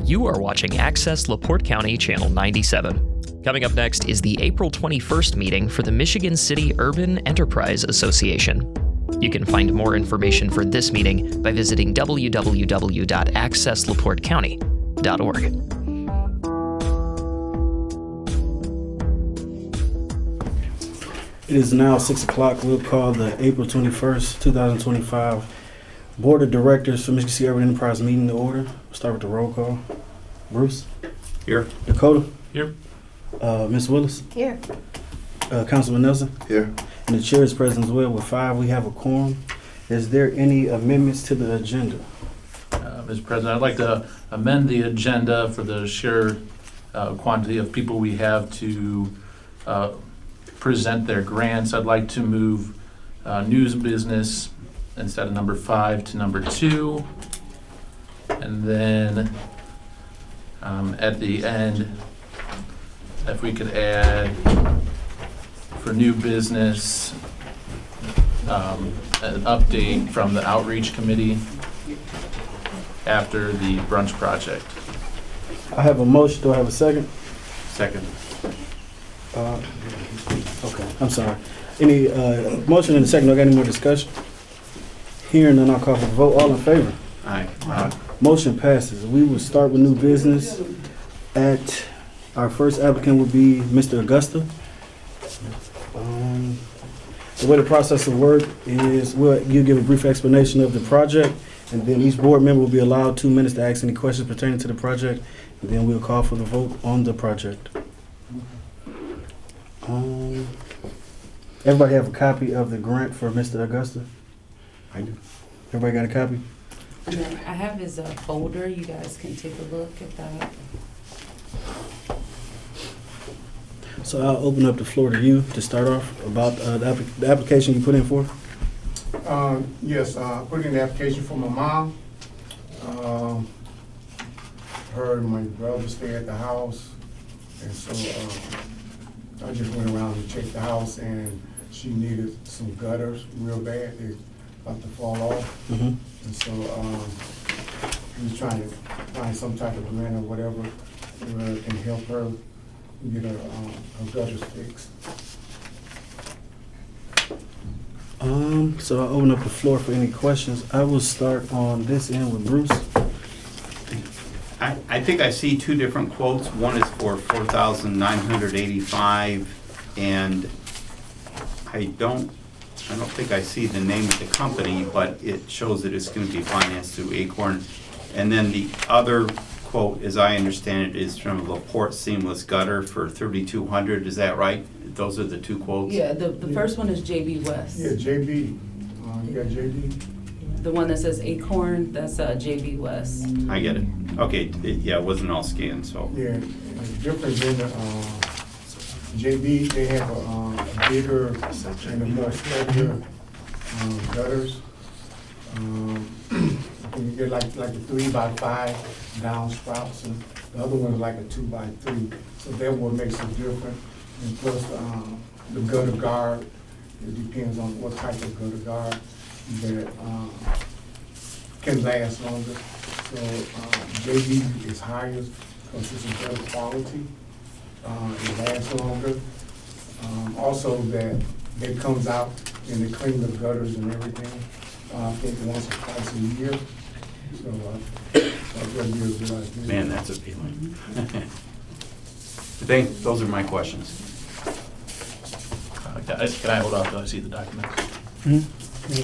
You are watching Access LaPorte County Channel 97. Coming up next is the April 21st meeting for the Michigan City Urban Enterprise Association. You can find more information for this meeting by visiting www.accesslaportecounty.org. It is now 6 o'clock. We'll call the April 21st, 2025 Board of Directors for Michigan City Urban Enterprise meeting to order. We'll start with the roll call. Bruce? Here. Dakota? Here. Ms. Willis? Here. Councilman Nelson? Here. And the chair is present as well. With 5, we have a quorum. Is there any amendments to the agenda? Mr. President, I'd like to amend the agenda for the sheer quantity of people we have to present their grants. I'd like to move news business instead of number 5 to number 2. And then at the end, if we could add for new business, an update from the outreach committee after the brunch project. I have a motion. Do I have a second? Second. Okay, I'm sorry. Any motion and a second? Do I got any more discussion? Hearing none, I'll call for the vote. All in favor? Aye. Motion passes. We will start with new business. At our first applicant would be Mr. Augusta. The way the process will work is you give a brief explanation of the project, and then each board member will be allowed 2 minutes to ask any questions pertaining to the project, and then we'll call for the vote on the project. Everybody have a copy of the grant for Mr. Augusta? I do. Everybody got a copy? And then I have his folder. You guys can take a look at that. So I'll open up the floor to you to start off about the application you put in for. Yes, put in the application for my mom. Her and my brother stay at the house, and so I just went around and checked the house, and she needed some gutters real bad. They're about to fall off, Mm-hmm. and so we was trying to find some type of grant or whatever that can help her get her gutters fixed. So I'll open up the floor for any questions. I will start on this end with Bruce. I think I see 2 different quotes. One is for $4,985, and I don't think I see the name of the company, but it shows that it's going to be financed through Acorn. And then the other quote, as I understand it, is from LaPorte Seamless Gutter for $3,200. Is that right? Those are the 2 quotes? Yeah, the first one is JB West. Yeah, JB. You got JB? The one that says Acorn, that's JB West. I get it. Okay, it wasn't all scanned, so. Yeah, the difference in the JB, they have a bigger and a more steadier gutters. You get like a 3x5 downspouts, and the other one is like a 2x3. So that what makes it different. And plus the gutter guard, it depends on what type of gutter guard that can last longer. So JB is higher because it's a better quality. It lasts longer. Also that it comes out and they clean the gutters and everything. I think once or twice a year. So that's what it is. Man, that's appealing. Those are my questions. Can I hold off till I see the documents? No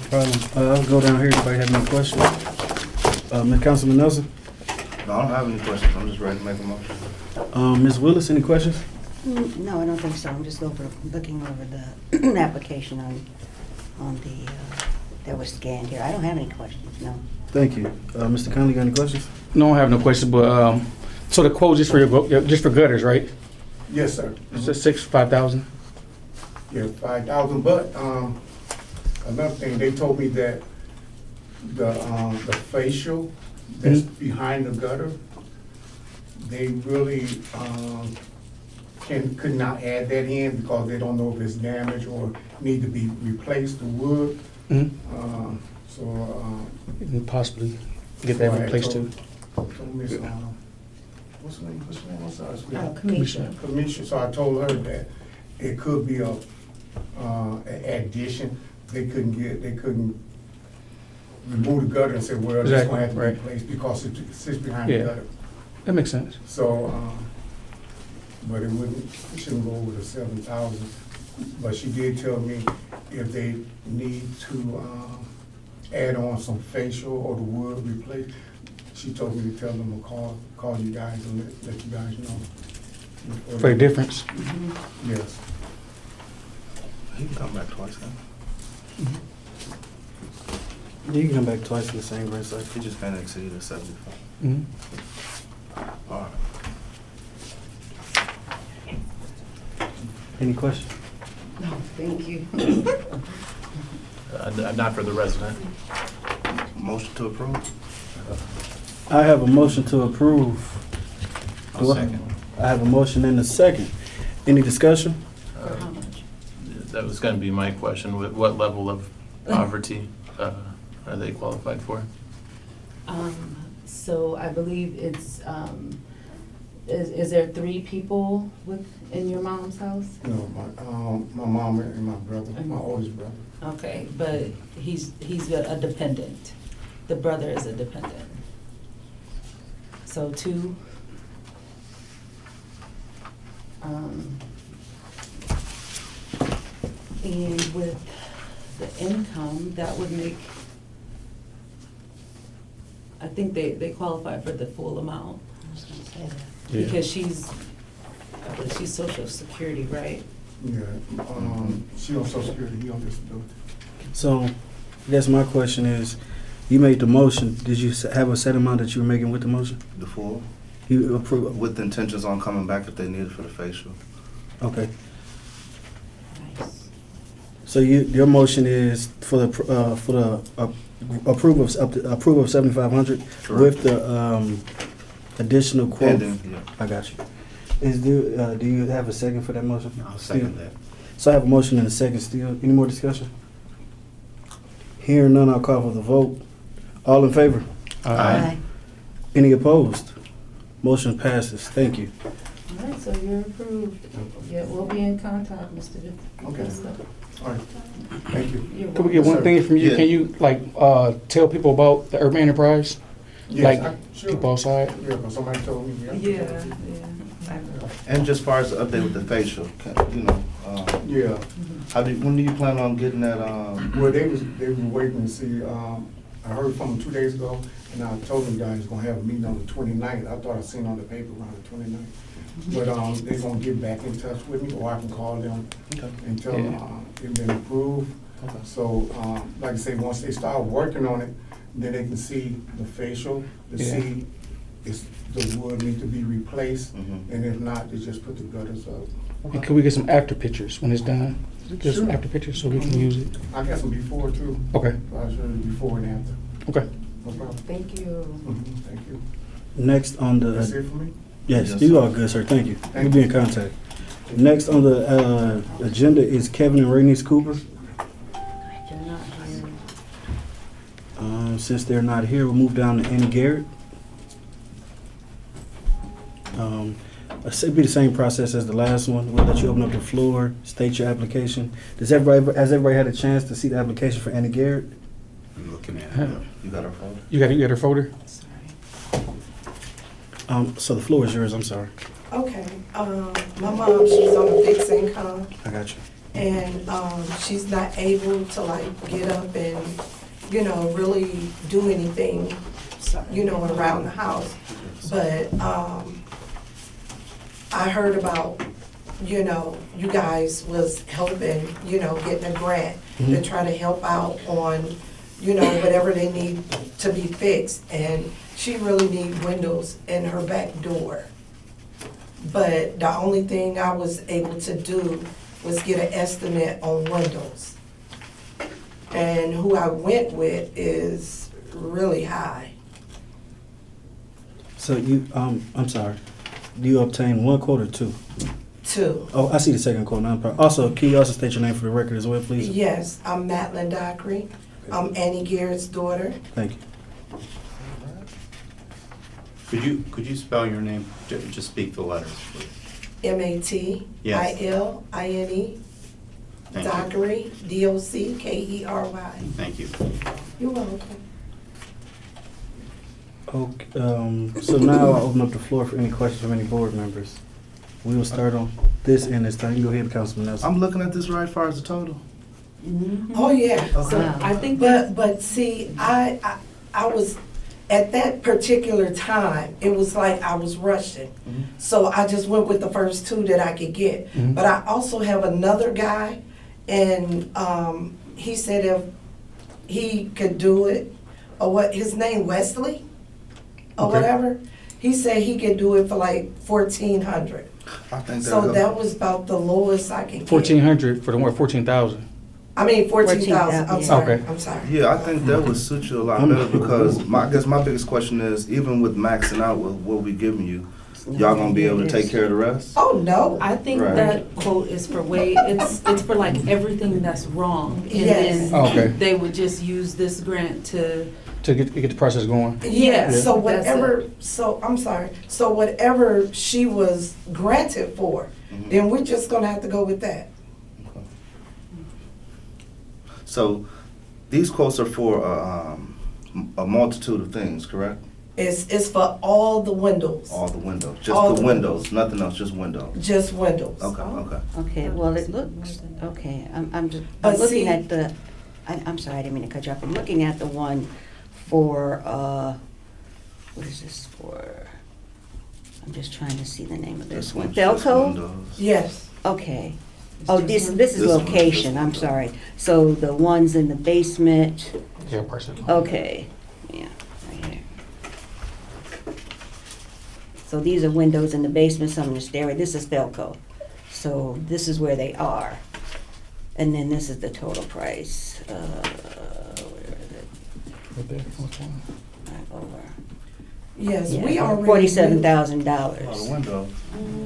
problem. I'll go down here. Anybody have any questions? Councilman Nelson? No, I don't have any questions. I'm just ready to make a motion. Ms. Willis, any questions? No, I don't think so. I'm just looking over the application on the, that was scanned here. I don't have any questions, no. Thank you. Mr. Conley, got any questions? No, I have no question, but, so the quote just for gutters, right? Yes, sir. It's a 5,000? Yeah, 5,000. But another thing, they told me that the facial that's behind the gutter, they really could not add that in because they don't know if it's damaged or need to be replaced, the wood. Possibly get that replaced too. Told Miss what's her name, I'm sorry. Commissioner. Commissioner, so I told her that it could be a, an addition. They couldn't remove the gutter and say, well, it's Exactly, gonna have to be right. replaced because it sits behind the Yeah. gutter. That makes sense. So, but it shouldn't go over the 7,000. But she did tell me if they need to, add on some facial or the wood replaced, she told me to tell them to call you guys and let you guys know. For the difference. Yes. He can come back twice, huh? You can come back twice in the same grant cycle. He just can't exceed the 75. Mhm. All right. Any questions? No, thank you. Not for the resident. Motion to approve? I have a motion to approve. I'll second. I have a motion and a second. Any discussion? For how much? That was gonna be my question. What level of poverty are they qualified for? So I believe it's, is there 3 people in your mom's house? No, my mom and my brother, my oldest brother. Okay, but he's a dependent. The brother is a dependent. So 2. And with the income, that would make, I think they qualify for the full amount. I was gonna say that. Yeah. Because she's Social Security, right? Yeah, she on Social Security, he on disability. So, I guess my question is, you made the motion. Did you have a set amount that you were making with the motion? The full, You approve? with intentions on coming back if they need it for the facial. Okay. Nice. So your motion is for the approval of 7,500 with the additional quote. Pending, yeah. I got you. Do you have a second for that motion? I'll second Still? that. So I have a motion and a second still. Any more discussion? Hearing none, I'll call for the vote. All in favor? Aye. Any opposed? Motion passes. Thank you. All right, so you're approved. Yeah, we'll be in contact, Mr. Okay. Costa. All right, thank you. You're Can we get one thing from you? Yeah. Can you tell people about the urban enterprise? Yes, Like sure. people outside? Yeah, because somebody told me. Yeah. And just far as the update with the facial, Yeah, when do you plan on getting that, well, they was waiting to see, I heard from them 2 days ago, and I told them guys gonna have a meeting on the 29th. I thought I seen on the paper around the 29th. But, they gonna get back in touch with me, or I can call them and tell them, it's been approved. Okay. So, like I say, once they start working on it, then they can see the facial, to Yeah. see if the wood need to be replaced, Mhm. and if not, they just put the gutters up. And could we get some after pictures when it's done? Get some Sure. after pictures so we can use it. I got some before too. Okay, I'll show you before and after. okay. No problem. Thank you. Thank you. Next on That's the, it for me? yes, Yes, you sir. are good, sir. Thank you. We'll Thank be you. in contact. Next on the agenda is Kevin and Rainice Cooper. They're not here. Since they're not here, we'll move down to Annie Garrett. It'll be the same process as the last one. We'll let you open up the floor, state your application. Has everybody had a chance to see the application for Annie Garrett? I'm looking at Huh. it. you got our phone? You got her folder? Sorry. So the floor is yours. I'm sorry. Okay, my mom, she's on a fixed income, I got you. and, she's not able to like get up and, really do anything, around the house. But, I heard about, you guys was helping, getting a grant to try to help out on, whatever they need to be fixed. And she really need windows in her back door. But the only thing I was able to do was get an estimate on windows. And who I went with is really high. So you, I'm sorry. You obtained one quote or two? 2. Oh, I see the second quote. Also, can you also state your name for the record as well, please? Yes, I'm Madeline Dockery. I'm Annie Garrett's daughter. Thank you. Could you spell your name? Just speak the letters, please. Matilline. Yes. Thank you. Dockery, Dockery. Thank you. You're welcome. Okay, so now I'll open up the floor for any questions from any board members. We will start on this end this time. You go ahead, Councilman Nelson. I'm looking at this right as far as the total. Oh, yeah. Okay. So I think that, But see, I was, at that particular time, it was like I was rushing. So I just went with the first two that I could get. Mhm. But I also have another guy, and he said if he could do it, or what, his name Wesley, or Okay. whatever. He said he could do it for like 1,400. I think So that was about the lowest I could get. 1,400 for the one, 14,000. I mean, 14,000, I'm yeah. sorry, Okay. I'm sorry. Yeah, I think that would suit you a lot better because I guess my biggest question is, even with maxing out with what we giving you, y'all gonna be able to take care of the rest? Oh, no. I think Right. that quote is for it's for like everything that's wrong. And Yes. then Oh, okay. they would just use this grant to, To get the process going. Yeah, Yeah. so That's whatever, so, I'm sorry, so whatever she was granted for, then we're just gonna have to go with that. So these quotes are for a multitude of things, correct? It's for all the windows, All the windows, All just the the windows, nothing else, just windows. just windows. Okay, okay. Okay, well, it looks, okay, I'm just, But I'm looking see- at the, I'm sorry, I didn't mean to cut you off. I'm looking at the one for, what is this for? I'm just trying to see the name of this one. one's just Delco? windows. Yes, Okay. Oh, this is This one, location, this I'm one. sorry. So the ones in the basement, Yeah, person. okay, yeah, right here. So these are windows in the basement, some in the stairway. This is Delco. So this is where they are. And then this is the total price. Where is it? Right there. Which one? Right over. yes, Yeah, we already $47,000. Oh, the window.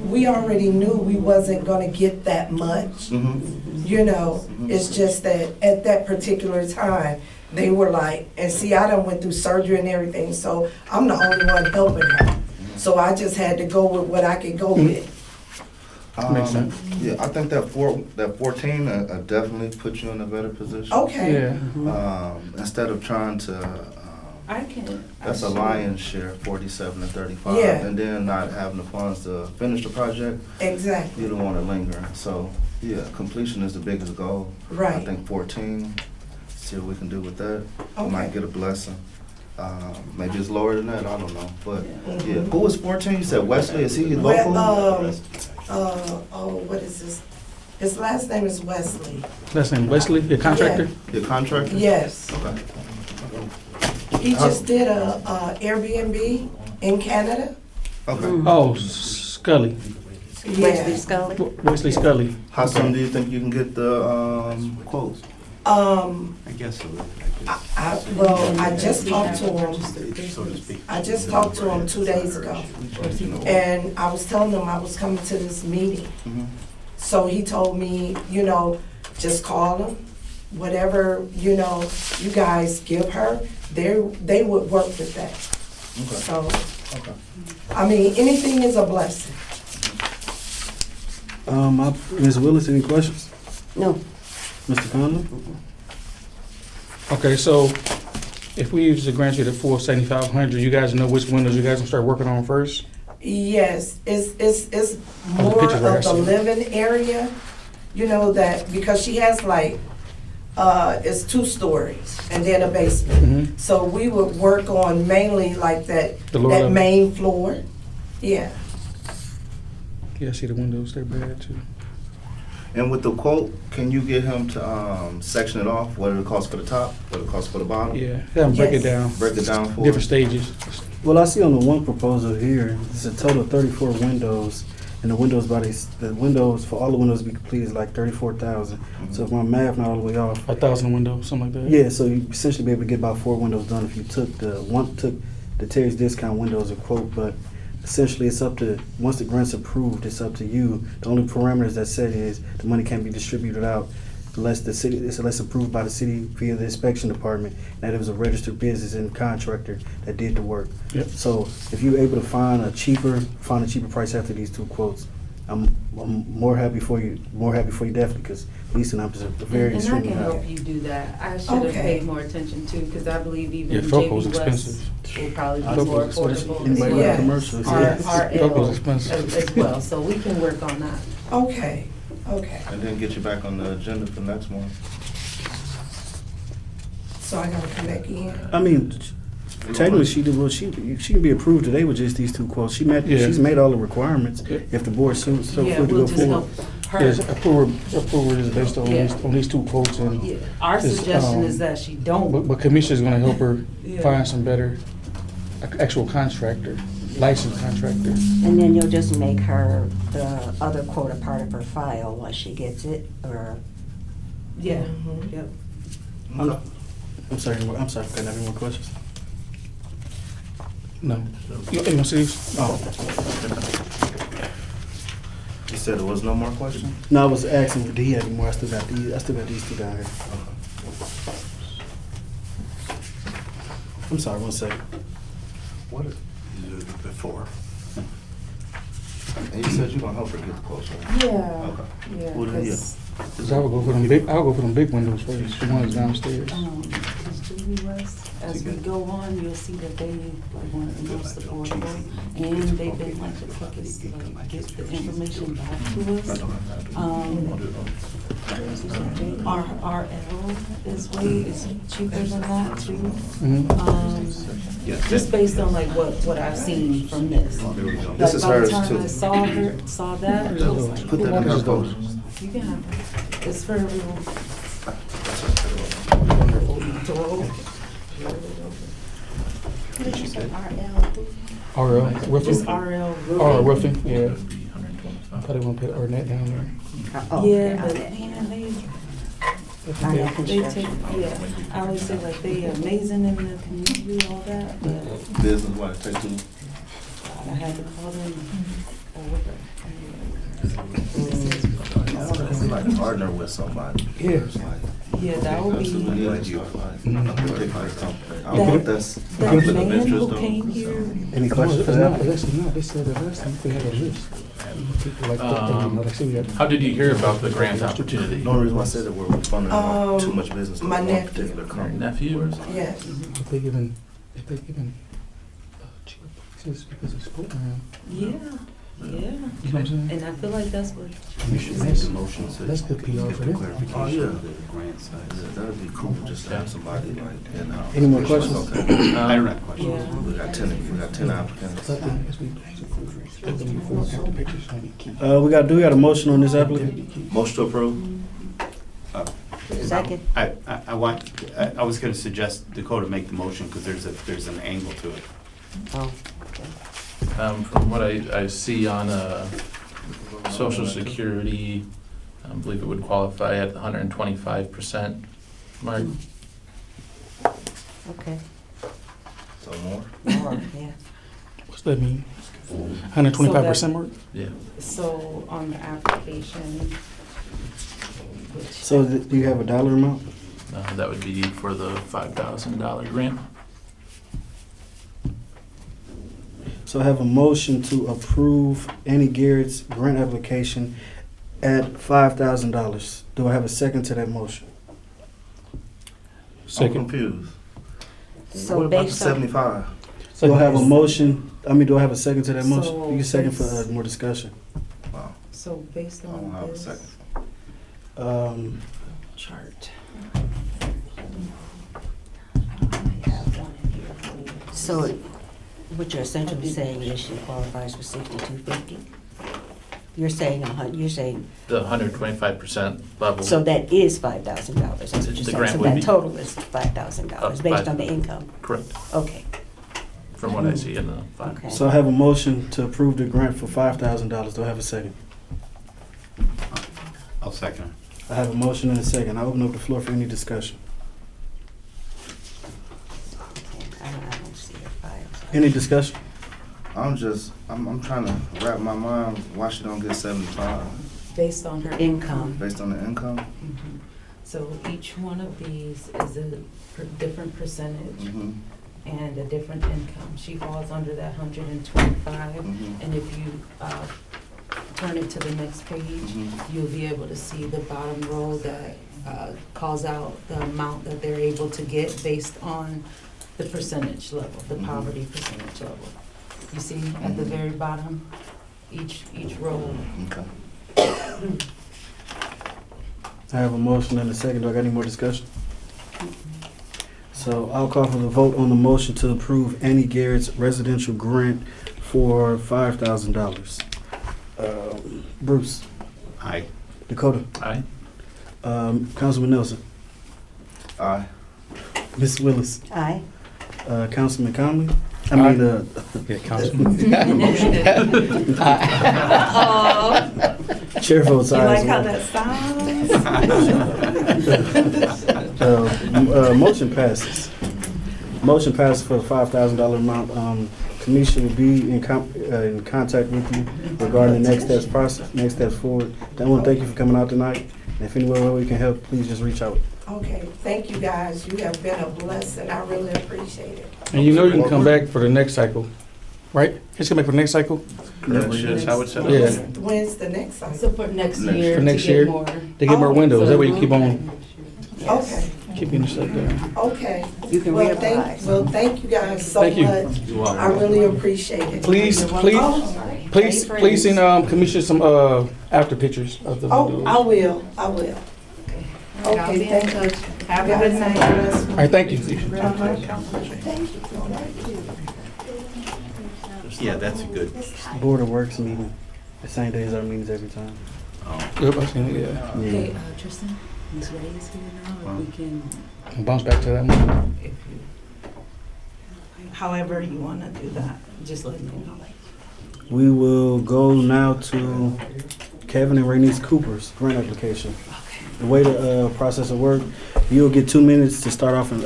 we already knew we wasn't gonna get that much, Mm-hmm. you know? It's just that at that particular time, they were like, and see, I done went through surgery and everything, so I'm the only one helping her. So I just had to go with what I could go with. Makes sense. Yeah, I think that 14 definitely put you in a better position. Okay. Yeah. Instead of trying to, I can. that's a lion's share, 47 to 35. Yeah. And then not having the funds to finish the project, Exactly, you don't want to linger. So, yeah, completion is the biggest goal. I right. think 14, see what we can do with that. We Okay. might get a blessing. Maybe it's lower than that, I don't know. But, Mhm. yeah, who was 14? You said Wesley, is he Well, local? What is this? His last name is Wesley. Last name Wesley, your contractor? Your contractor? Yes. Okay. He just did a Airbnb in Canada. Okay. Oh, Scully. Wesley Yeah. Scully? Wesley Scully. How soon do you think you can get the quotes? I guess so. I just talked to him. So to speak. I just talked to him 2 days ago. And I was telling him I was coming to this meeting. Mhm. So he told me, you know, just call him, whatever, you know, you guys give her, they would work with that. Okay. So, Okay. I mean, anything is a blessing. Ms. Willis, any questions? No. Mr. Conlon? Okay, so if we use the grant you the full 7,500, you guys know which windows you guys gonna start working on first? Yes, it's the more pictures of were the actually- living area, you know, that, because she has like, it's 2 stories and then a basement. Mm-hmm. So we would work on mainly like that, The lower that level. main floor. Yeah. Yeah, I see the windows, they're bad too. And with the quote, can you get him to section it off? What it costs for the top, what it costs for the bottom? Yeah, have them break it Yes. down, Break it down for different us. stages. Well, I see on the one proposal here, it's a total of 34 windows, and the windows for all the windows to be completed is like 34,000. So if my math not all the way off, 1,000 windows, something like that. yeah, so you essentially be able to get about 4 windows done if you took the Terry's discount windows a quote, but essentially it's up to, once the grant's approved, it's up to you. The only parameters that set is the money can't be distributed out unless approved by the city via the inspection department, that it was a registered business and contractor that did the work. Yep. So if you're able to find a cheaper price after these two quotes, I'm more happy for you definitely, because these two numbers are very And I extremely can high. help you do that. I should have Okay. paid more attention too, because I believe even Yeah, Felco's JB West expensive. will probably be Felco's more expensive. affordable. Anybody run a commercial, Our, yes. our Felco's L expensive. as well, so we can work on that. Okay, okay. And then get you back on the agenda for next month. So I gotta come back in? I mean, technically, she can be approved today with just these two quotes. Yeah. She's met all the requirements. Yeah. If the board so Yeah, free to we'll go just forward. help her. Yes, approval is based on Yeah. these two quotes, and, Yeah, our Just, suggestion is that she don't. but Commissioner's gonna help her Yeah. find some better actual contractor, licensed contractor. And then you'll just make her the other quote a part of her file once she gets it, or? Yeah, Mhm. yep. I'm sorry, can I have any more questions? No. You want to see these? Oh, You said there was no more question? no, I was asking, did he have any more? I still got these two down here. I'm sorry, one second. What? Before. And you said you're gonna help her get the quotes, right? Yeah, Okay. yeah. What did he 'cause, Cause I'll go for them big windows first, the ones downstairs. Because JB West, as we go on, you'll see that they want the most affordable, and they've been like the quickest, like, get the information back to us. RL is cheaper than that too. Mhm. Just based on like what I've seen from this. This is hers, By the too. time I saw that, I was like, Put that in her quote. you can have it. It's for everyone. RL, Just roofing. RL. Oh, roofing, yeah. I thought they were gonna put Arnett down there. Oh, Yeah, but okay. man, they RL take, construction. yeah, I always say like they amazing in the community, all that, but Business, what, take two? I had to call them. We like partner with somebody. Yeah. It's like, Yeah, that would we be, need you, like, a particular company. I don't That- know if that's that conflict of man interest who though. came here, Any No, questions it's for not, that? actually not, they said the last time they had a list. People like that, like, say we had- How did you hear about the grant opportunity? The only reason why I said that we're funding too much business to my one nephew. particular Your company. nephew? Yes. If they given cheaper prices because it's sport around, yeah, yeah. you know what I'm saying? And I feel like that's what, That's good PR for them. Oh, yeah. Yeah, that'd be cool, just to have somebody like in-house. Any more questions? Okay. I don't have questions. yeah. We got 10 applicants. We got a motion on this applicant? Motion to approve? Second. I was gonna suggest Dakota make the motion, because there's an angle to it. Oh, From what I see on Social Security, I believe it would qualify at the 125% mark. okay. So more? More, yeah. What's that mean? 125% mark? Yeah. So on the application, which. So do you have a dollar amount? That would be for the $5,000 grant. So I have a motion to approve Annie Garrett's grant application at $5,000. Do I have a second to that motion? I'm Second. confused. So What about the based on, 75? Do I have a motion, do I have a second to that motion? So You can second for it's- more discussion. Wow, So based I don't on have a this second. chart. so what you're essentially saying is she qualifies for 6250? You're saying, you're saying, The 125% level. so that is $5,000, that's what you're The saying? grant So would that be- total is $5,000 based on the income? Correct, Okay, from what I see in the file. okay. So I have a motion to approve the grant for $5,000. Do I have a second? I'll second it. I have a motion and a second. I open up the floor for any discussion. I don't see the files. Any discussion? I'm trying to wrap my mind why she don't get 75 Based on her Income. based on the income. Mhm. So each one of these is a different percentage Mhm. and a different income. She falls under that 125. Mhm. And if you turn it to the next page, Mhm. you'll be able to see the bottom row that calls out the amount that they're able to get based on the percentage level, the Mhm. poverty percentage level. You see at the very bottom, each row. Okay. I have a motion and a second. Do I got any more discussion? So I'll call for the vote on the motion to approve Annie Garrett's residential grant for $5,000. Bruce, Aye. Dakota, Aye. Councilman Nelson, Aye. Ms. Willis, Aye. Councilman Conley. Yeah, Councilman. Chair votes You aye like as how well. that sounds? Motion passes. Motion passes for the $5,000 amount. Kamisha will be in contact with you regarding the next steps process, next steps forward. I want to thank you for coming out tonight. And if anywhere we can help, please just reach out. Okay, thank you guys. You have been a blessing. I really appreciate it. And you know you can come back for the next cycle, right? Just come back for the next cycle? That's how it's set up. Yeah. When's the next cycle? So for next year, For next to get year? more. To get more windows, that way you keep on, Okay, keeping the stuff down. okay. You can Well, reapply. thank you guys so Thank you. much. I really appreciate it. Please, please send Kamisha some after pictures of the Oh, windows. I will, I will. Okay, thank you. Have a good night. All right, thank you. Yeah, that's a good. Board of Works meeting, the same day as our meetings every time. Yep, I seen it, yeah. Okay, Tristan, Ms. Ray is here now, if we can, I'll bounce back to that one. if you, however you wanna do that, just let me know. We will go now to Kevin and Rainice Cooper's grant application. The way the process will work, you'll get 2 minutes to start off and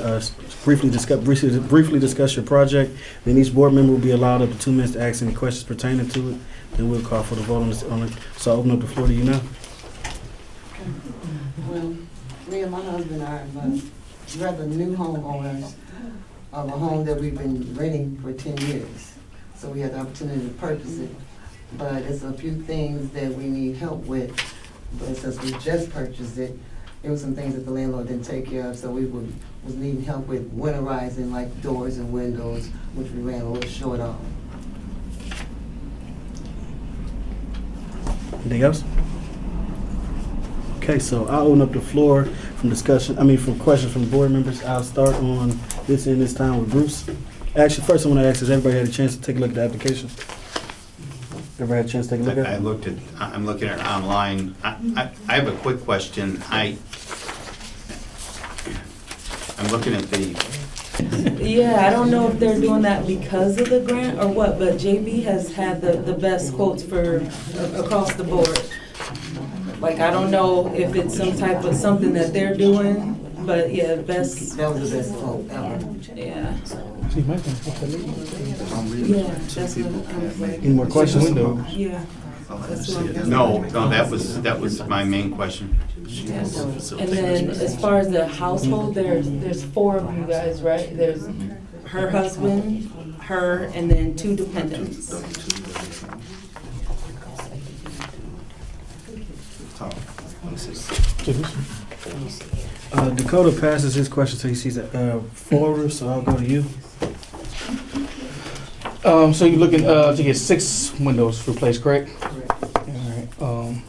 briefly discuss your project. Then each board member will be allowed up to 2 minutes to ask any questions pertaining to it. Then we'll call for the vote on it. So I'll open up the floor to you now. Well, me and my husband are rather new homeowners of a home that we've been renting for 10 years. So we had the opportunity to purchase it. But it's a few things that we need help with. But since we just purchased it, there were some things that the landlord didn't take care of, so we was needing help with winterizing, like doors and windows, which we ran a little short on. Anything else? Okay, so I'll open up the floor from questions from board members. I'll start on this end this time with Bruce. Actually, first I want to ask, has everybody had a chance to take a look at the application? Everybody had a chance to take a look at it? I'm looking at it online. I have a quick question. I'm looking at the, Yeah, I don't know if they're doing that because of the grant or what, but JB has had the best quotes for across the board. Like, I don't know if it's some type of something that they're doing, but yeah, best, That was the best quote ever. yeah. See, my thing, Yeah, that's what I was like. Any more questions? window. Yeah. That's what I'm- no, that was my main question. Yeah. And then as far as the household, there's 4 of you guys, right? There's her husband, her, and then 2 dependents. Dakota passes his question, so he sees it forward, so I'll go to you. So you're looking to get 6 windows replaced, correct? Correct. All right.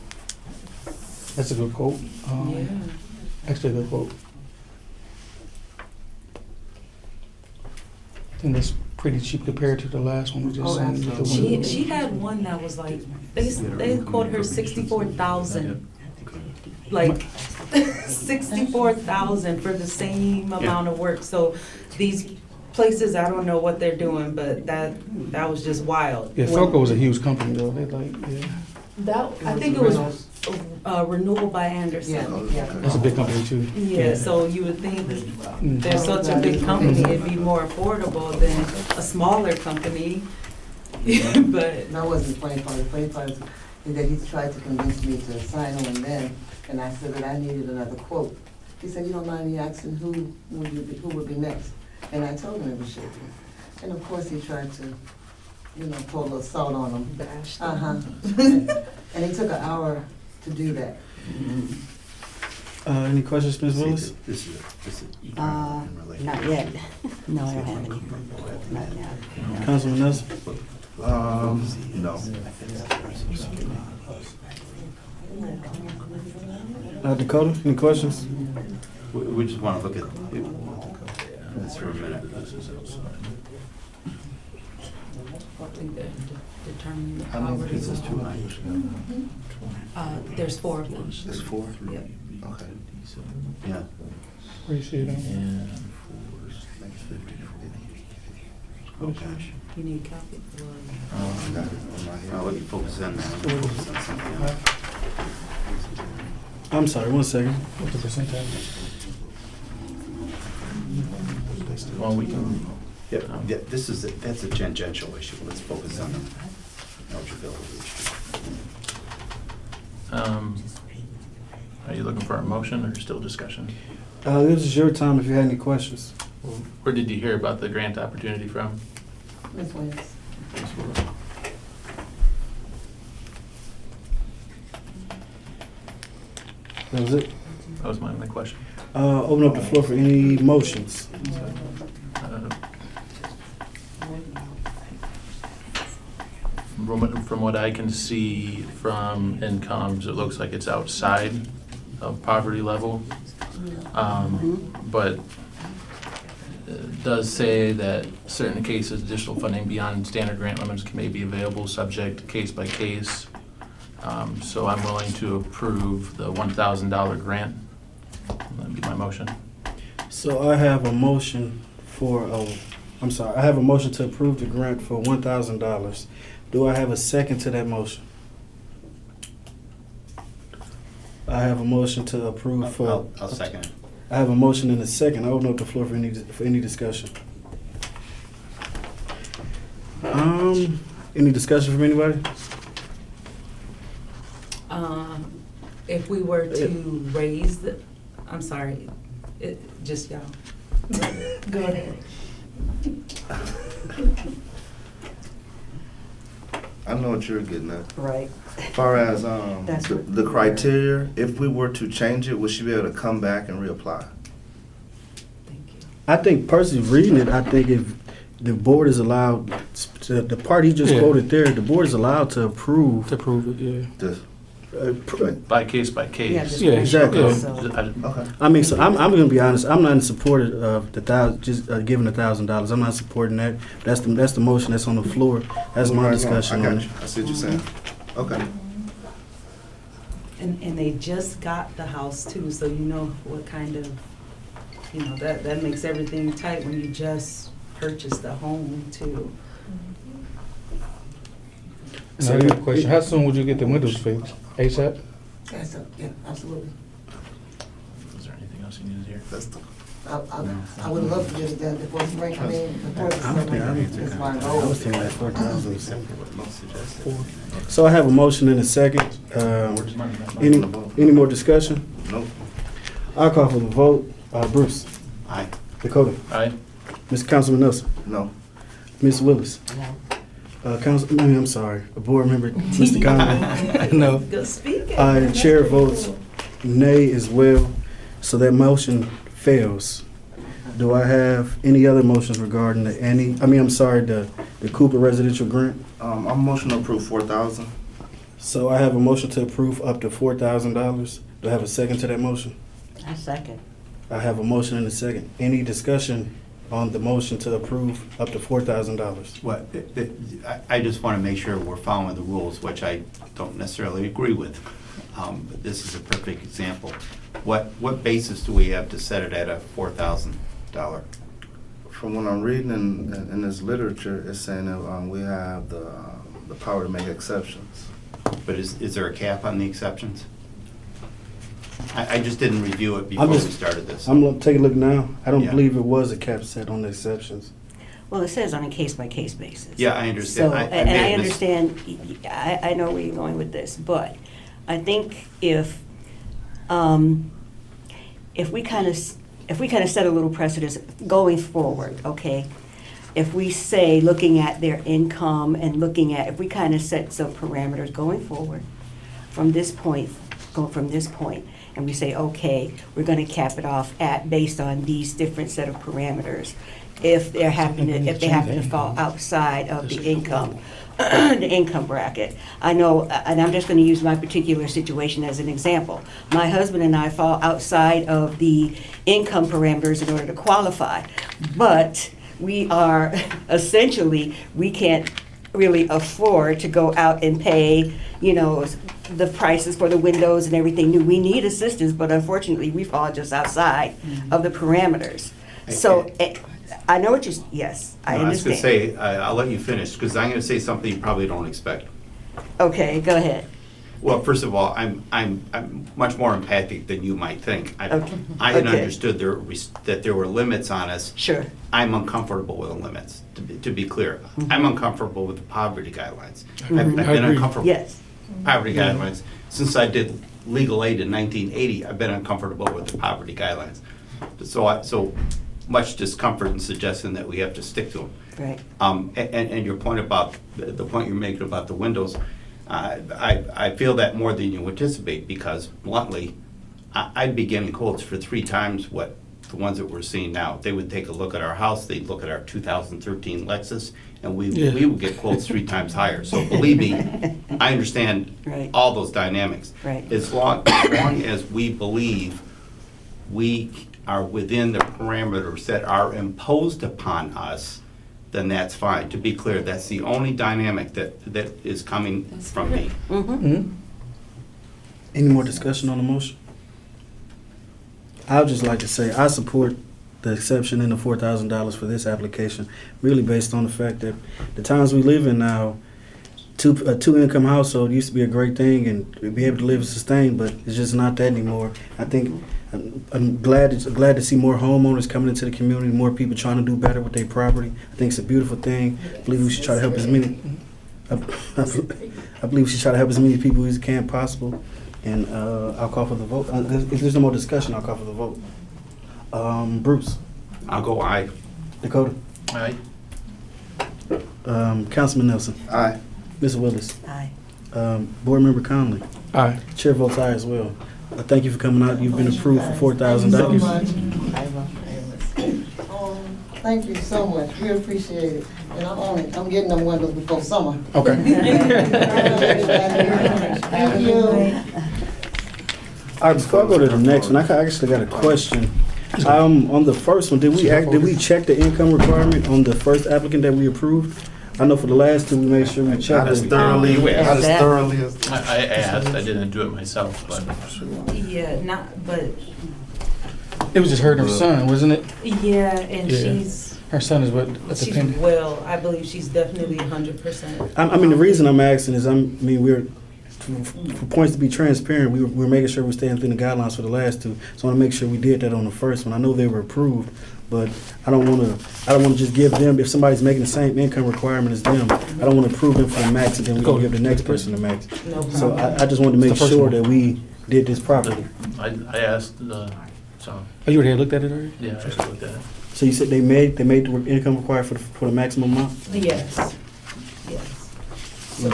That's a good quote. Yeah. Actually, a good quote. I think that's pretty cheap compared to the last one we just Oh, seen. with the absolutely. windows. She had one that was like, they quoted her 64,000. Like 64,000 for the same amount of work. So these places, I don't know what they're doing, but that was just wild. Yeah, Felco was a huge company though. They like, yeah, That, I think it was Renewal by Anderson. Yeah. that's a big company too. Yeah, so you would think that Mm. they're such a big company, it'd be more affordable than a smaller company. But, That wasn't the funny part. The funny part is that he tried to convince me to sign on then, and I said that I needed another quote. He said, you don't mind me asking who would be next? And I told him it was Sherry. And of course, he tried to, pour a little salt on him. Uh-huh. And it took an hour to do that. Any questions, Ms. Willis? This is Not yet. No, I don't have any. Not now. Councilman Nelson? No. Dakota, any questions? We just want to look at this for a minute. Determine the How many poverty. pieces too high? There's 4 of them. It's 4? Yep. Okay. Yeah. Where you see it on? Oh, gosh. You need a copy? I got it on my I'll let you focus on that. Focus on something else. I'm sorry, 1 second. What's the percentage? Well, we can, Yeah, that's a tangential issue. Let's focus on the eligibility issue. are you looking for a motion or still discussion? This is your time if you had any questions. Where did you hear about the grant opportunity from? Ms. Williams. That was it. That was my only question. Open up the floor for any motions. Uh, From what I can see from incomes, it looks like it's outside of poverty level. But it does say that certain cases, additional funding beyond standard grant limits may be available, subject to case by case. So I'm willing to approve the $1,000 grant. That'd be my motion. So I have a motion I have a motion to approve the grant for $1,000. Do I have a second to that motion? I have a motion to approve for. I'll second it. I have a motion and a second. I open up the floor for any discussion. Any discussion from anybody? If we were to raise I'm sorry, just y'all. Go ahead. I know what you're getting at. Right. As far as That's what- the criteria, if we were to change it, would she be able to come back and reapply? Thank you. I think personally reading it, I think if the board is allowed, the part he just Yeah. quoted there, the board is allowed to approve. To prove it, yeah. This- By case by Yeah, case. Yeah, exactly. So- Okay. I mean, so I'm gonna be honest. I'm not in support of giving $1,000. I'm not supporting that. That's the motion that's on the floor. That's my Right, discussion I on got it. you. I see what you're saying. Okay. And they just got the house too, so you know what kind of, that makes everything tight when you just purchased a home too. And I got a question. How soon would you get the windows fixed? ASAP? Yes, yeah, absolutely. Is there anything else you needed here? That's the, I would love to get it done before spring, before the summer. It's my I goal. was thinking that 4,000. So I have a motion and a second. Any more discussion? nope. I'll call for the vote. Bruce, Aye. Dakota, Aye. Mr. Councilman Nelson, No. Ms. Willis, No. I'm sorry, a board member, Mr. Conley. No. Go speak it. The chair votes nay as well, so that motion fails. Do I have any other motions regarding the Cooper residential grant? I'm motion to approve 4,000. So I have a motion to approve up to $4,000. Do I have a second to that motion? I second. I have a motion and a second. Any discussion on the motion to approve up to $4,000? What, I just want to make sure we're following the rules, which I don't necessarily agree with. But this is a perfect example. What basis do we have to set it at a $4,000? From what I'm reading in this literature, it's saying that we have the power to make exceptions. But is there a cap on the exceptions? I just didn't review it before we started this. I'm gonna take a look now. I don't Yeah. believe it was a cap set on the exceptions. Well, it says on a case-by-case basis. Yeah, I understand. So, I and may I have understand, I know where you're going with this, but I think if if we kind of set a little precedence going forward, okay? If we say, looking at their income and looking at, if we kind of set some parameters going forward from this point, and we say, okay, we're gonna cap it off at, based on these different set of parameters. If they happen to fall outside of the income, the income bracket. I know, and I'm just gonna use my particular situation as an example. My husband and I fall outside of the income parameters in order to qualify, but we are, essentially, we can't really afford to go out and pay, the prices for the windows and everything new. We need assistance, but unfortunately, we fall just outside of the parameters. So, I know what yes, I I was understand. going to say, I'll let you finish, because I'm going to say something you probably don't expect. Okay, go ahead. Well, first of all, I'm much more empathic than you might think. Okay. I had Okay. understood that there were limits on us. Sure. I'm uncomfortable with the limits, to be clear. Mm-hmm. I'm uncomfortable with the poverty guidelines. I've I been agree. uncomfortable Yes. with poverty guidelines. Since I did legal aid in 1980, I've been uncomfortable with the poverty guidelines. So much discomfort in suggesting that we have to stick to them. Right. And your point about, the point you're making about the windows, I feel that more than you anticipate, because bluntly, I'd be getting quotes for 3 times what the ones that we're seeing now. They would take a look at our house, they'd look at our 2013 Lexus, and we would get quotes 3 times higher. So believe me, I understand Right. all those dynamics. Right. As long as we believe we are within the parameters that are imposed upon us, then that's fine. To be clear, that's the only dynamic that is coming from me. Mm-hmm. Any more discussion on the motion? I would just like to say, I support the exception in the $4,000 for this application, really based on the fact that the times we live in now, a two-income household used to be a great thing and be able to live and sustain, but it's just not that anymore. I think I'm glad to see more homeowners coming into the community, more people trying to do better with their property. I think it's a beautiful thing. I believe we should try to help as many. I believe we should try to help as many people as can possible. And I'll call for the vote. If there's no more discussion, I'll call for the vote. Bruce, I'll go aye. Dakota, All right. Councilman Nelson, Aye. Ms. Willis, Aye. Board Member Conley. Aye. Chair votes aye as well. Thank you for coming out. You've been approved for $4,000. Thank you so much, we appreciate it, and I'm on it, I'm getting them windows before summer. Okay. Thank you. All right, before I go to the next one, I actually got a question. On the first one, did we check the income requirement on the first applicant that we approved? I know for the last two, we made sure we checked it. I as asked, I didn't do it myself, but Yeah, but, It was just her and her son, wasn't it? yeah, and Yeah. Her son is what, a she's dependent? well, I believe she's definitely 100%. I mean, the reason I'm asking is, we're, for points to be transparent, we're making sure we're staying within the guidelines for the last two. So I want to make sure we did that on the first one. I know they were approved, but I don't want to just give them, if somebody's making the same income requirement as them, I don't want to approve them for the max and then we can give the next person the max. No problem. So I just wanted to make It's the first sure one. that we did this properly. I asked, so, Oh, you already had looked at it already? yeah, I looked at it. So you said they made the income required for the maximum amount? Yes, yes. So,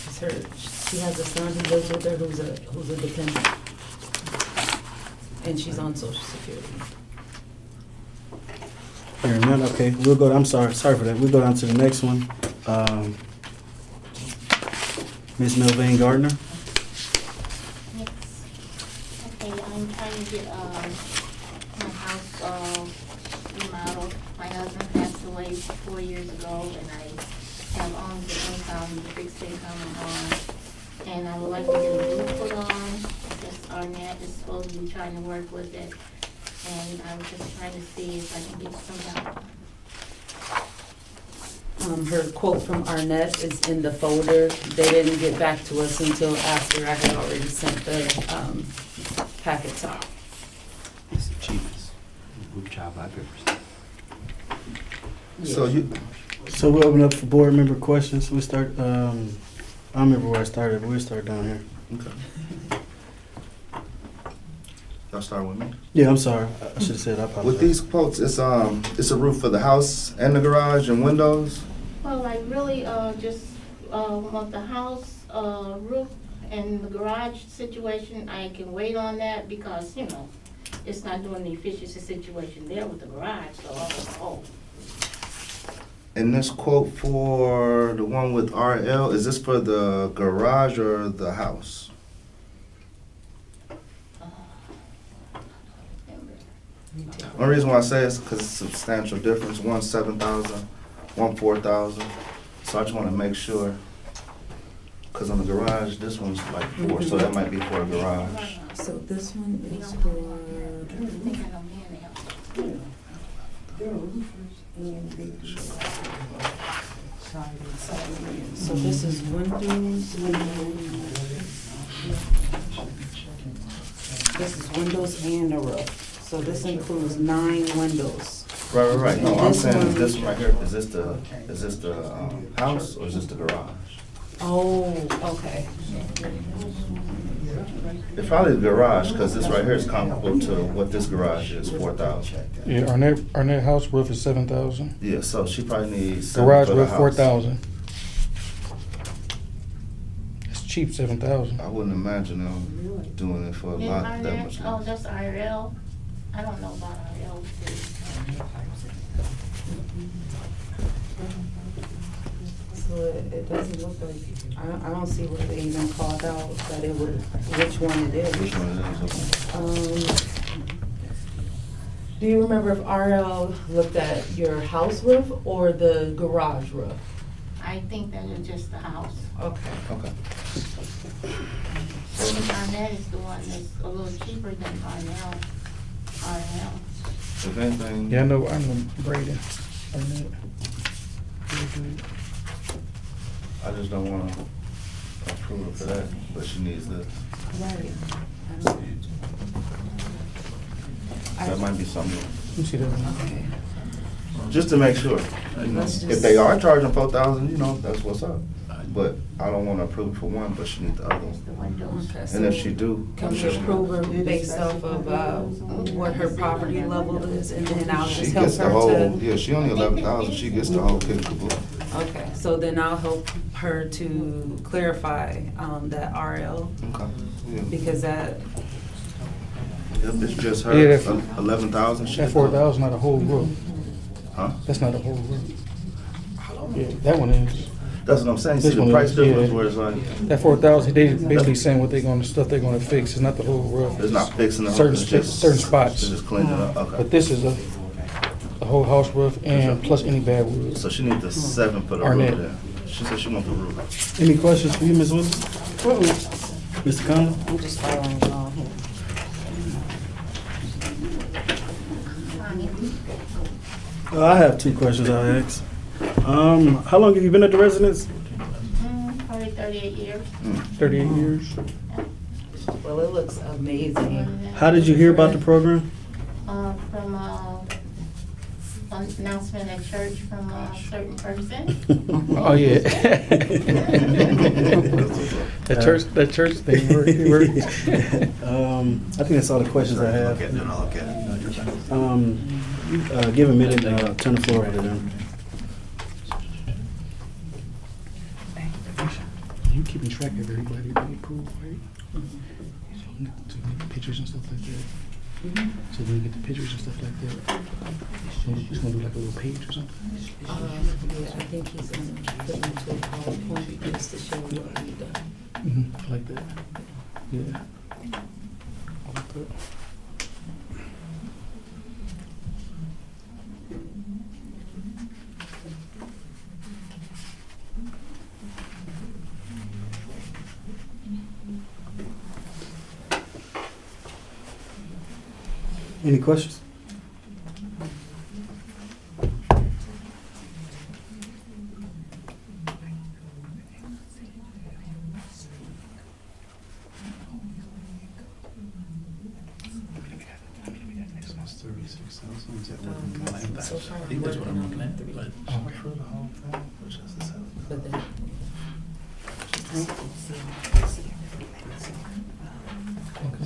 it's her, she has a son who lives with her who's a dependent. And she's on Social Security. Hearing none, okay, I'm sorry for that. We'll go down to the next one. Ms. Melvin Gardner. Okay, I'm trying to get my house remodeled. My husband passed away 4 years ago, and I have on the income, fixed income on, and I would like to get a roof put on. I guess Arnett is supposed to be trying to work with it, and I was just trying to see if I can get some help. Her quote from Arnett is in the folder. They didn't get back to us until after I had already sent the packets out. It's the cheapest roof job I've ever seen. So we'll open up for board member questions. We'll start, I don't remember where I started, but we'll start down here. Okay. Y'all start with me. Yeah, I'm sorry. I should have said I apologize. With these quotes, it's a roof for the house and the garage and windows. Well, I really, just, want the house, roof and the garage situation. I can wait on that because, you know, it's not doing the efficiency situation there with the garage, so, oh. And this quote for the one with RL, is this for the garage or the house? Only reason why I say it's because it's a substantial difference. One 7,000, one 4,000. So I just want to make sure. Because on the garage, this one's like 4, so that might be for a garage. So this one is so this is windows. This is windows and a roof. So this includes 9 windows. Right. No, I'm This saying one- this one right here. Is this the house or is this the garage? Oh, okay. It's probably the garage because this right here is comparable to what this garage is, 4,000. Yeah, Arnett house roof is 7,000. Yeah, so she probably needs 7 Garage for the roof house. 4,000. It's cheap, 7,000. I wouldn't imagine them doing it for a lot that much. Oh, that's RL. I don't know about RL. So it doesn't look like, I don't see where they even called out that it would, which one it is. Which one is it? Do you remember if RL looked at your house roof or the garage roof? I think that is just the house. Okay. Okay. Arnett is the one that's a little cheaper than RL. If anything. Yeah, I know Braden. Arnett. Really good. I just don't want to approve her for that, but she needs this. Right. That might be something. Let me see that one. Okay. Just to make sure. Let's If just- they are charging 4,000, that's what's up. But I don't want to approve for one, but she needs the other one. Okay, And if so she do, can I'm we sure she approve her based off of what her property level is, and then I'll She just help gets the her whole, to? yeah, she only 11,000, she gets the whole kit and caboodle. Okay, so then I'll help her to clarify that RL, Okay, yeah. because that, Yep, it's just her, Yeah, that- 11,000. she That gets the whole- 4,000 not a whole roof. Huh? That's not a whole roof. Yeah, that one is. That's what I'm saying, see This the one price is, difference yeah. where it's like, That 4,000, they basically saying what stuff they're gonna fix. It's not the whole roof. it's not fixing the whole, Certain, it's just. certain spots. It's just cleaning it up, okay. But this is the whole house roof and plus any bad wood. So she needs the 7 for the Arnett. roof then. She said she wants the roof. Any questions for you, Ms. Wilson? Mr. Conlon? I'm just following along here. I have 2 questions I'll ask. How long have you been at the residence? Probably 38 years. 38 years. well, it looks amazing. How did you hear about the program? From an announcement at church from a certain person. Oh, yeah. That church thing worked. I think that's all the questions I have. Give a minute, turn the floor over to them. You keeping track of everybody that you approve, right? So get the pictures and stuff like that. So when you get the pictures and stuff like that, so he's gonna do like a little page or something? Yeah, I think he's gonna put into a PowerPoint just to show what he done. Mm-hmm, like that. Yeah. I like that. Any questions? So far, I think that's what I'm looking at, but. But then.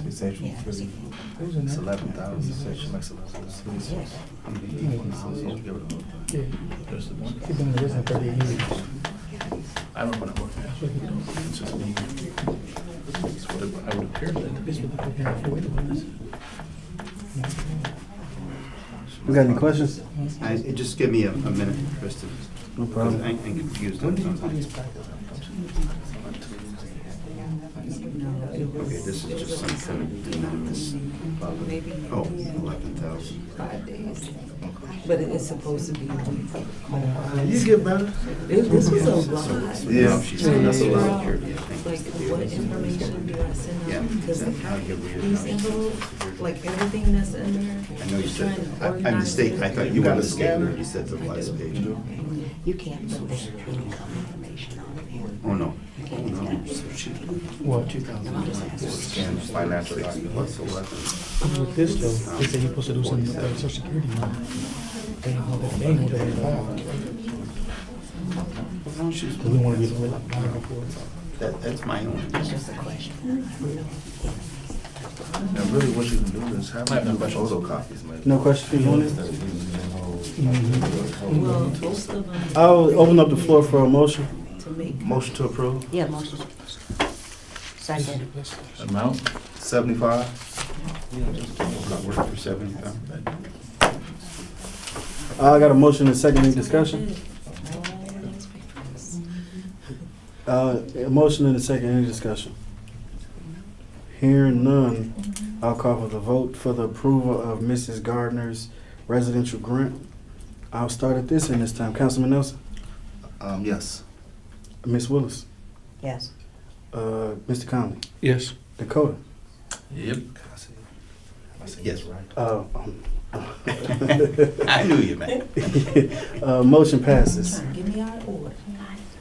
It's actually Yeah, pretty, Who's in it's there? 11,000, so she makes 11,000. Yes. Yeah. He's been in the business 30 years. I don't want to work there. It's just me. It's what it- I would appear that. This was the half the way it was. We got any questions? Just give me a minute, Kristen. No problem. I'm confused When on did you do something. these packets? Okay, this is just some kind of de minimis. Oh, 11,000. 5 days. But it's supposed to be. You get better. This was a lot. Yeah. She said that's a lot of security, I Like, think. what information do I send Yeah. out? Because I'll get rid of these it. envelopes, like everything that's in there. I know you said, trying to I'm organize mistaken, I it. thought you were mistaken, you said the last page. You can't put the income information on there. Oh, no. You can't do No. that. What? Scan financial documents, what's the weapon? With this though, they say you're supposed to do something with the social security number. They ain't know that, they ain't know that they filed. Cause we wanna be liable for it. That's my own. It's just a question. And really what you can do is have I have no them do questions. photocopies, maybe. No questions on it? Well, most of them I'll open up the floor for a motion. to make. Motion to approve, Yeah, motion. Second. Amount? 75. Work for 75. I got a motion and second, any discussion? A motion and a second, any discussion? Hearing none, I'll call for the vote for the approval of Mrs. Gardner's residential grant. I'll start at this end this time. Councilman Nelson, Yes. Ms. Willis, Yes. Mr. Conley, Yes. Dakota. Yep. Yes. I knew you meant. Motion passes. Give me our order.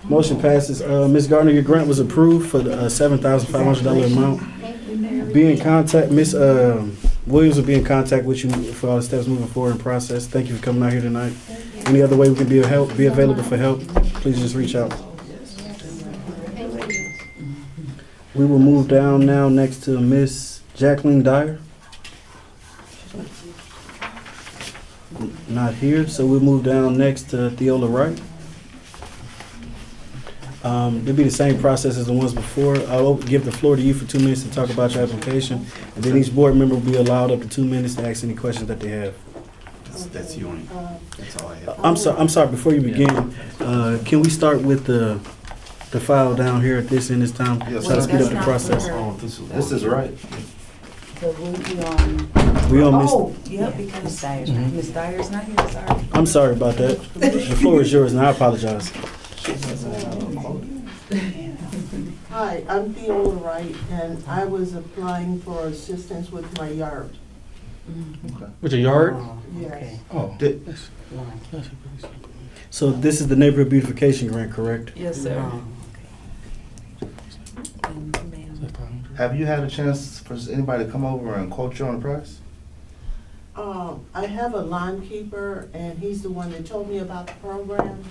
Motion passes. Ms. Gardner, your grant was approved for the $7,500 amount. Be in contact, Ms. Williams will be in contact with you for all the steps moving forward in process. Thank you for coming out here tonight. Any other way we can be available for help, please just reach out. We will move down now next to Miss Jacqueline Dyer. Not here, so we'll move down next to Theola Wright. It'll be the same process as the ones before. I'll give the floor to you for 2 minutes to talk about your application, and then each board member will be allowed up to 2 minutes to ask any questions that they have. That's the only, that's all I have. I'm sorry, before you begin, can we start with the file down here at this end this time? Yes, Try to sir. speed up the process. Oh, this is right. We on Miss, Oh, yeah, because Ms. Dyer's Mhm. Ms. Dyer's not here, sorry. I'm sorry about that. The floor is yours, and I apologize. Hi, I'm Theola Wright, and I was applying for assistance with my yard. With your yard? Oh, okay. Oh. Did- That's Line. pretty simple. So this is the neighborhood beautification grant, correct? Yes, sir. Oh, And ma'am. That's 500. Have you had a chance for anybody to come over and quote you on the price? I have a lawn keeper, and he's the one that told me about the program,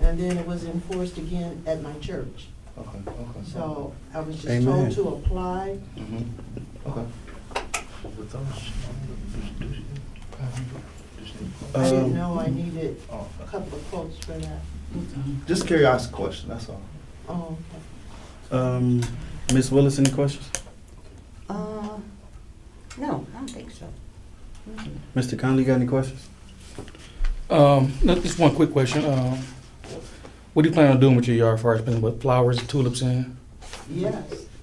and then it was enforced again at my church. Okay, So I was just Amen. told to apply. Mhm. Okay. I didn't Um, know I needed Oh, a couple of quotes for that. just curiosity question, that's all. Oh, okay. Ms. Willis, any questions? No, I don't think so. Mr. Conley, got any questions? Just one quick question. What do you plan on doing with your yard as far as putting what flowers and tulips in? Yes.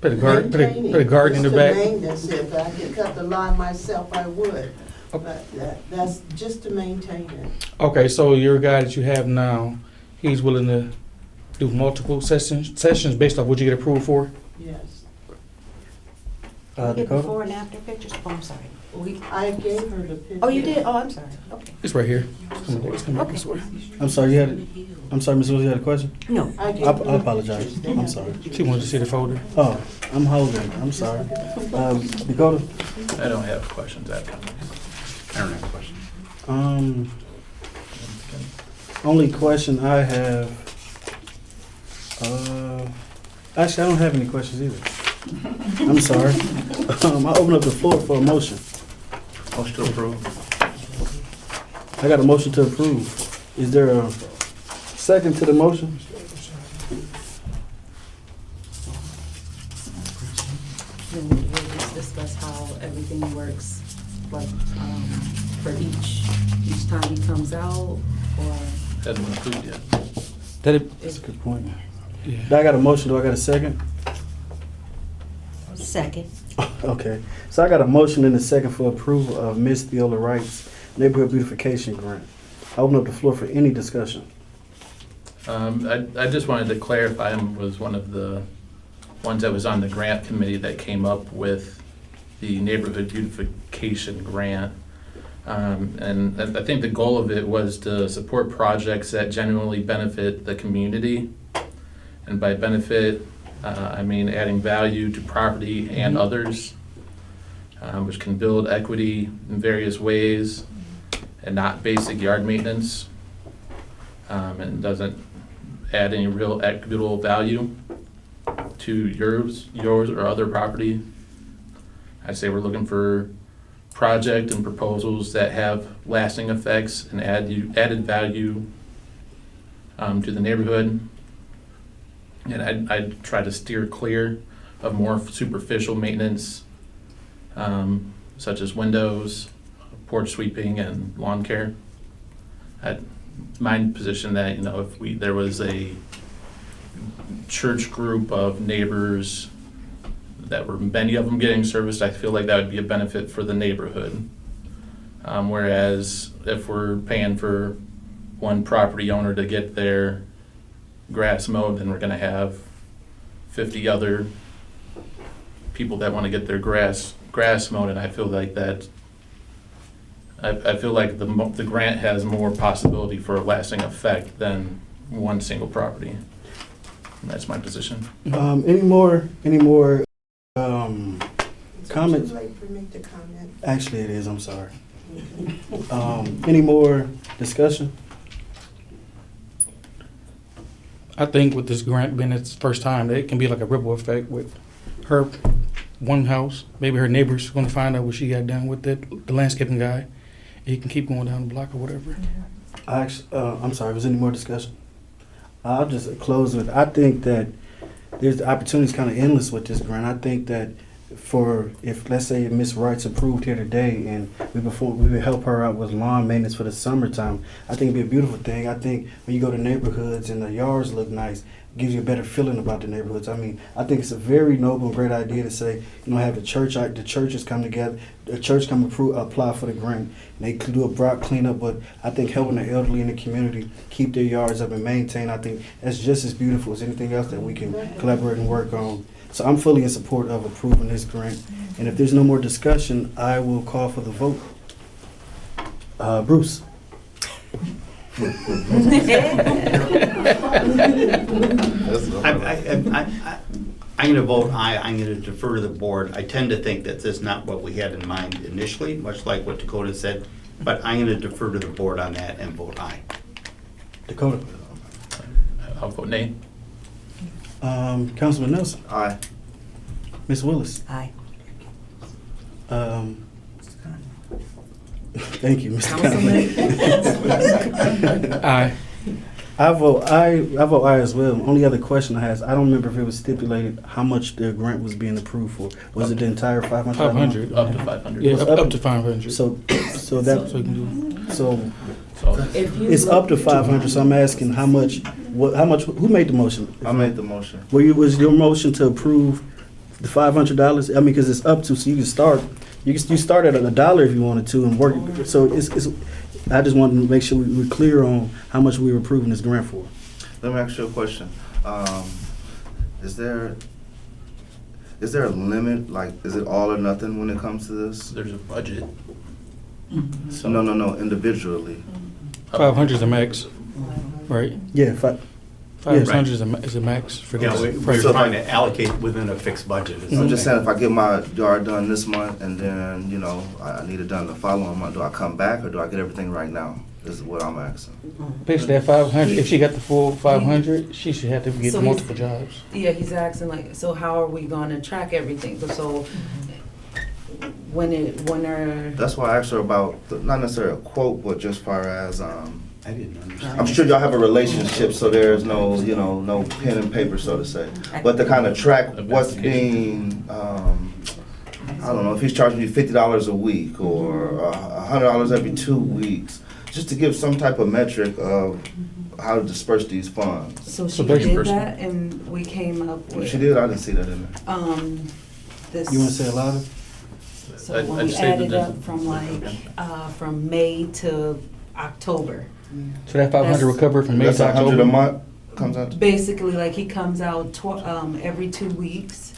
Put a garden, put Maintaining. a garden in the Just back? to maintenance it. If I could cut the lawn myself, I would. Okay. But that's just to maintain it. Okay, so your guy that you have now, he's willing to do multiple sessions based off what you get approved for? Yes. Get Dakota? before and after pictures? Oh, I'm sorry. I gave her the picture. Oh, you did? Oh, I'm sorry. Okay. It's right here. It's coming this way. I'm sorry, I'm sorry, Ms. Willis, you had a question? No. I gave I her the apologize. pictures. I'm sorry. She wanted to see the folder. Oh, I'm holding, I'm sorry. Dakota? I don't have questions. I have comments. I don't have a question. Only question I have, actually, I don't have any questions either. I'm sorry. I open up the floor for a motion. Motion to approve. I got a motion to approve. Is there a second to the motion? Then we'll just discuss how everything works, like, for each time he comes out, or Hasn't been approved yet. That's a good point. Yeah. I got a motion. Do I got a second? Second. Okay. So I got a motion and a second for approval of Miss Theola Wright's neighborhood beautification grant. I open up the floor for any discussion. I just wanted to clarify, I was one of the ones that was on the grant committee that came up with the neighborhood beautification grant. And I think the goal of it was to support projects that genuinely benefit the community. And by benefit, I mean adding value to property and others, which can build equity in various ways and not basic yard maintenance. And doesn't add any real equitable value to yours or other property. I say we're looking for project and proposals that have lasting effects and added value to the neighborhood. And I'd try to steer clear of more superficial maintenance, such as windows, porch sweeping, and lawn care. My position that, you know, if there was a church group of neighbors that were many of them getting serviced, I feel like that would be a benefit for the neighborhood. Whereas if we're paying for one property owner to get their grass mowed, then we're gonna have 50 other people that wanna get their grass mowed, and I feel like that, I feel like the grant has more possibility for a lasting effect than one single property. And that's my position. Any more comments? Too late for me to comment. Actually, it is. I'm sorry. Any more discussion? I think with this grant being its first time, it can be like a ripple effect with her one house. Maybe her neighbor's going to find out what she got done with the landscaping guy. He can keep going down the block or whatever. I'm sorry. Was there any more discussion? I'll just close with, I think that there's the opportunities kind of endless with this grant. I think that if let's say Miss Wright's approved here today and we would help her out with lawn maintenance for the summertime, I think it'd be a beautiful thing. I think when you go to neighborhoods and the yards look nice, it gives you a better feeling about the neighborhoods. I mean, I think it's a very noble and great idea to say, you know, have the churches come together, the church come apply for the grant, and they could do a broad cleanup, but I think helping the elderly in the community keep their yards up and maintain, I think that's just as beautiful as anything else that we can collaborate and work on. So I'm fully in support of approving this grant. And if there's no more discussion, I will call for the vote. Bruce? I'm gonna vote aye. I'm gonna defer to the board. I tend to think that this is not what we had in mind initially, much like what Dakota said, but I'm gonna defer to the board on that and vote aye. Dakota? I'll vote nay. Councilman Nelson? Aye. Ms. Willis? Aye. Thank you, Mr. Councilman. Aye. I vote aye as well. Only other question I have, I don't remember if it was stipulated how much the grant was being approved for. Was it the entire 500? 500. Up to 500. Yeah, It's up to 500. So So you can do. if you It's look- up to 500, so I'm asking how much, who made the motion? I made the motion. Was your motion to approve the $500? I mean, because it's up to, so you can start at $1 if you wanted to and work, so I just wanted to make sure we were clear on how much we were approving this grant for. Let me ask you a question. Is there a limit, like, is it all or nothing when it comes to this? There's a budget. So No, individually. 500 is the max, right? Yeah, 500 is a max for Yeah, this. we're trying to allocate within a fixed budget. I'm just saying, if I get my yard done this month and then, you know, I need it done the following month, do I come back or do I get everything right now? is what I'm asking. Basically, that 500, if she got the full 500, she should have to get So multiple jobs. Yeah, he's asking like, so how are we gonna track everything? So when are, That's why I asked her about, not necessarily a quote, but just far as, I didn't understand. I'm sure y'all have a relationship, so there's no, no pen and paper, so to say. But to kind of track what's being, I don't know, if he's charging you $50 a week or $100 every 2 weeks, just to give some type of metric of how to disperse these funds. so she So basically- did that and we came up If with, she did, I didn't see that in there. This. You wanna say it louder? So I'd- when I'd we say that added there's- up from like, from May to October, So that 500 recovered from May That's to 100 October. a month, comes out to? basically like he comes out every 2 weeks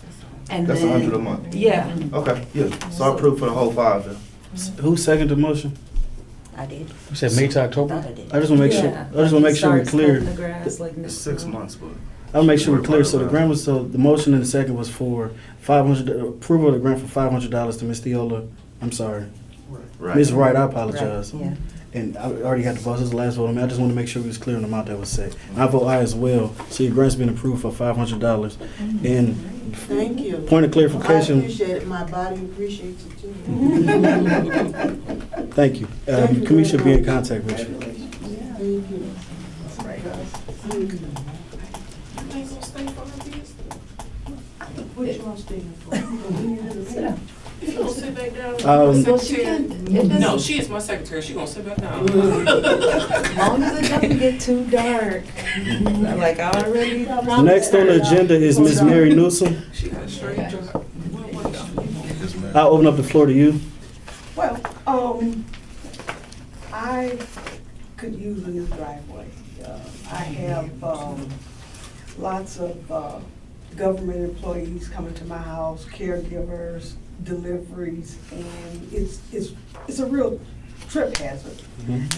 and That's then. 100 a month. Yeah, Okay, yeah, so I approved for the whole 5 then. Who seconded the motion? I did. You said May to Thought October? I did. I just wanna make sure, yeah. I just wanna make sure we're Starts clear. cutting the grass like It's next 6 month. months, but. I'll make sure we're clear. So the grant was, so the motion and the second was for approval of the grant for $500 to Ms. Theola. I'm sorry. Right. Ms. Wright, I apologize. Yeah. And I already got the boss, this is the last vote. I just want to make sure we was clear on the amount that was set. And I vote aye as well. So your grant's been approved for $500. And Thank you. point of I clarification, appreciate it, my body appreciates it too. thank you. Thank you Commissioner should be in very contact with you. Thank you. What you want to stay for? She gonna sit back down. Um, Secretary. No, she is my secretary. She gonna sit back down. As long as it doesn't get too dark. Like I already. Next on the agenda is Ms. Mary Newsom. She got a straight job. I'll open up the floor to you. Well, I could use a new driveway. I have lots of government employees coming to my house, caregivers, deliveries, and it's a real trip hazard.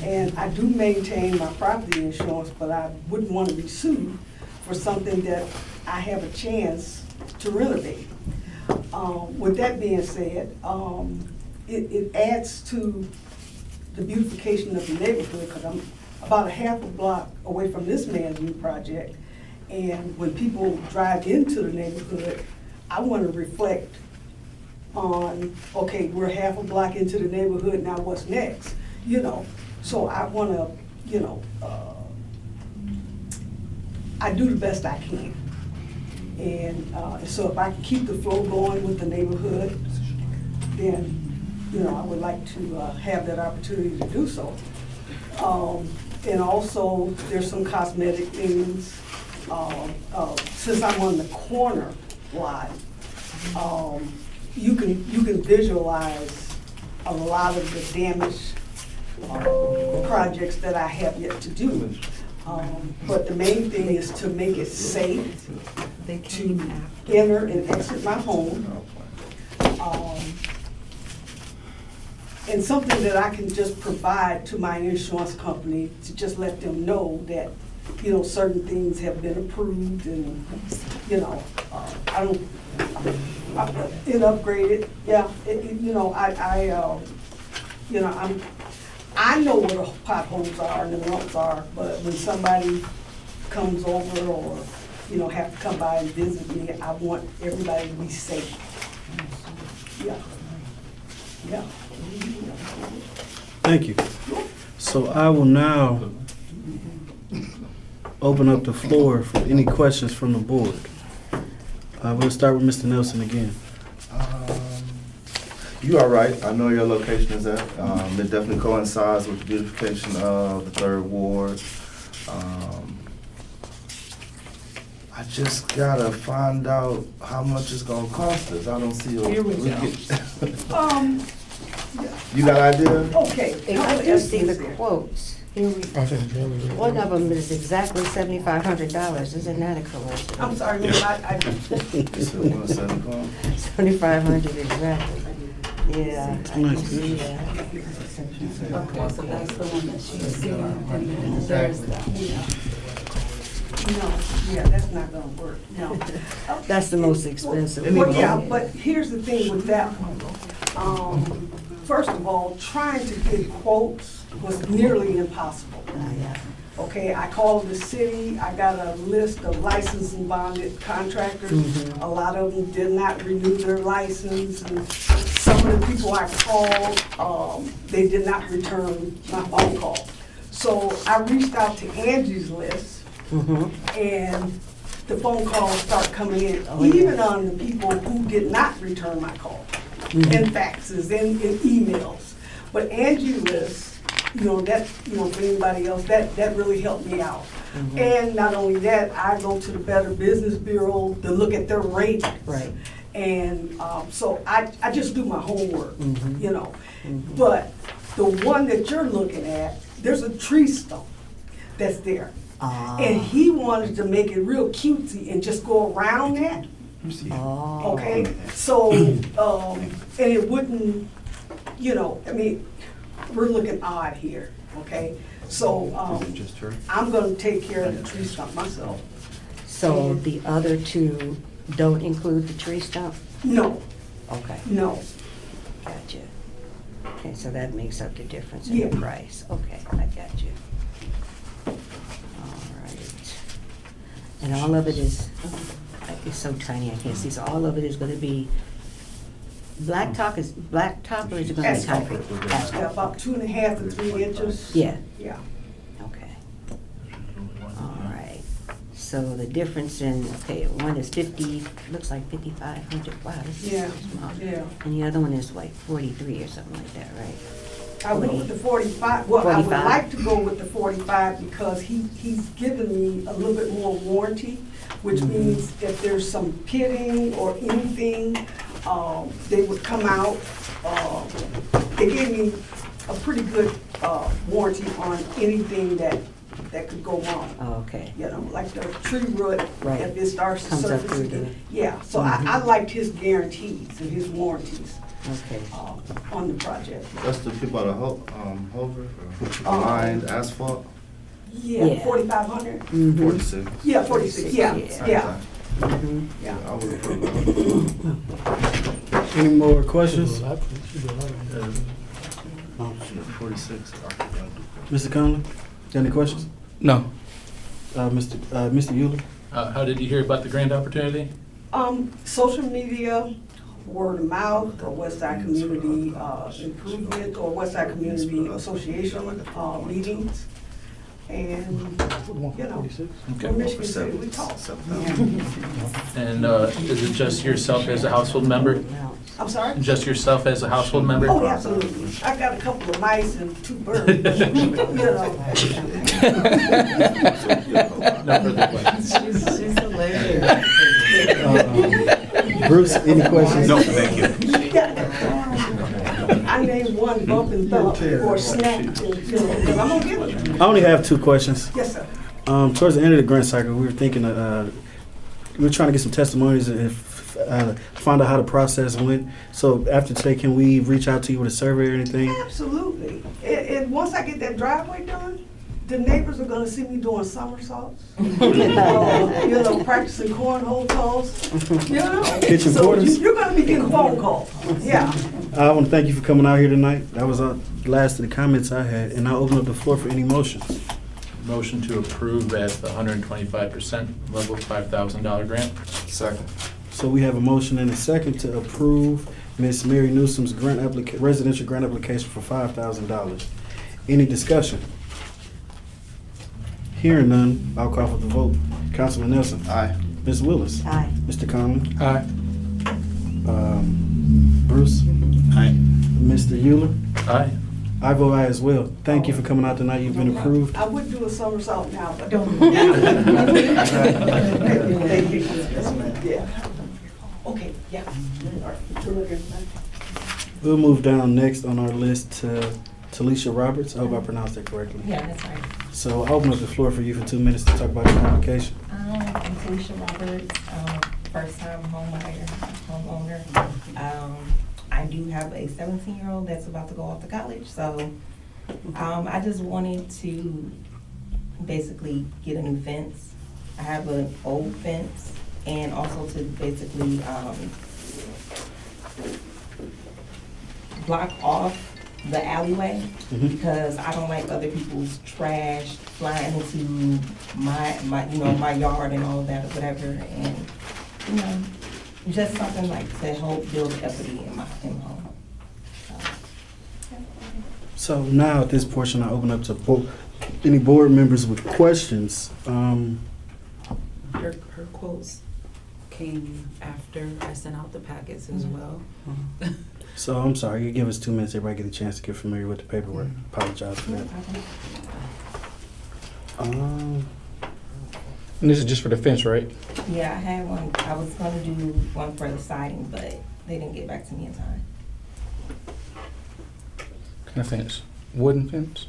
And I do maintain my property insurance, but I wouldn't want to be sued for something that I have a chance to renovate. With that being said, it adds to the beautification of the neighborhood, because I'm about a half a block away from this man's new project. And when people drive into the neighborhood, I want to reflect on, okay, we're half a block into the neighborhood, now what's next? So I want to, I do the best I can. And so if I can keep the flow going with the neighborhood, then, I would like to have that opportunity to do so. And also, there's some cosmetic things. Since I'm on the corner lot, you can visualize a lot of the damage projects that I have yet to do. But the main thing is to make it safe to enter and exit my home. And something that I can just provide to my insurance company to just let them know that, certain things have been approved and, I don't, it upgraded, yeah, I know what the potholes are and the lumps are, but when somebody comes over or, have to come by and visit me, I want everybody to be safe. Yeah. Yeah. Thank you. So I will now open up the floor for any questions from the board. We'll start with Mr. Nelson again. You are right. I know your location is at. It definitely coincides with the beautification of the 3rd Ward. I just gotta find out how much it's gonna cost us. I don't see. Here we go. You got an idea? Okay. I do see the quotes. I think it's really good. One of them is exactly $7,500. Isn't that a coincidence? I'm sorry, ma'am, I You said 175. 7,500 exactly. Yeah, I can Nice. see that. Okay, so that's the one that she's seeing, and then there's no, yeah, that's not gonna work, no. That's the most expensive. Well, yeah, but here's the thing with that one. first of all, trying to get quotes was nearly impossible. Okay, I called the city, I got a list of licensed and bonded contractors. A lot of them did not renew their license, and some of the people I called, they did not return my phone call. So I reached out to Angie's List, and the phone calls start coming in, even on the people who did not return my call, and faxes and emails. But Angie's List, that, for anybody else, that really helped me out. And not only that, I go to the Better Business Bureau to look at their ratings. Right. And so I just do my homework, But the one that you're looking at, there's a tree stump that's there. And he wanted to make it real cutesy and just go around that. Okay? So, and it wouldn't, we're looking odd here, okay? So, I'm gonna take care of the tree stump myself. So the other two don't include the tree stump? No, Okay, no. gotcha. Okay, so that makes up the difference in Yeah. the price. Okay, I got you. All right. And all of it is, it's so tiny I can't see, so all of it is gonna be blacktop or is it gonna be Asphalt. concrete? Yeah, Asphalt. about 2.5 to 3 inches. Yeah, Yeah. okay. All right. So the difference in, okay, one is 50, looks like 5,500, wow, this Yeah, is so small. yeah. And the other one is like 43 or something like that, right? I went with the 45. Well, I would 45. like to go with the 45 because he's given me a little bit more warranty, which means if there's some pitting or anything, they would come out. They gave me a pretty good warranty on anything that could go wrong. Oh, okay. Like the tree root, Right. if it starts to Comes up surface through again. Yeah, so I liked his guarantees and his warranties Okay. on the project. That's the people out of Hover, lined asphalt, Yeah, Yeah. 4,500. 46. Yeah, 46, yeah, Yeah. yeah, Mhm. yeah. I would approve that. Any more questions? 46. Mr. Conley, got any questions? No. Mr. Euler? How did you hear about the grant opportunity? Social media, word of mouth, or Westside Community Improvement, or Westside Community Association meetings. And, we're Michigan City, we talk. And is it just yourself as a household member? I'm sorry? Just yourself as a household member? Oh, absolutely. I got a couple of mice and 2 birds, No further questions. She's hilarious. Bruce, any questions? No, thank you. I named one Bump and Thump or Snack, because I'm gonna get it. I only have 2 questions. Yes, sir. Towards the end of the grant cycle, we were thinking, we were trying to get some testimonies and find out how the process went. So after today, can we reach out to you with a survey or anything? Absolutely. And once I get that driveway done, the neighbors are gonna see me doing somersaults. Practicing cornhole toss. Kitchen So quarters? you're gonna be getting phone calls. Yeah. I want to thank you for coming out here tonight. That was the last of the comments I had, and I'll open up the floor for any motions. Motion to approve at the 125% level, $5,000 grant. Second. So we have a motion and a second to approve Miss Mary Newsom's residential grant application for $5,000. Any discussion? Hearing none, I'll call for the vote. Councilman Nelson. Aye. Ms. Willis. Aye. Mr. Conley. Aye. Bruce. Aye. Mr. Euler. Aye. I vote aye as well. Thank you for coming out tonight. You've been approved. I would do a somersault now, but don't. Thank you. Yeah. Okay, yeah. We'll move down next on our list to Talisha Roberts. I hope I pronounced that correctly. Yeah, that's right. So I'll open up the floor for you for 2 minutes to talk about your application. I'm Talisha Roberts, first-time homeowner. I do have a 17-year-old that's about to go off to college, so I just wanted to basically get a new fence. I have an old fence, and also to basically block off the alleyway Mhm. because I don't like other people's trash flying into my my yard and all of that or whatever. And, just something like to help build equity in my home. So now at this portion, I open up to any board members with questions. Her quotes came after I sent out the packets as well. So I'm sorry, you give us 2 minutes, everybody get a chance to get familiar with the paperwork. Apologize for that. And this is just for the fence, right? Yeah, I had one. I was gonna do one for the siding, but they didn't get back to me in time. Kind of fence? Wooden fence?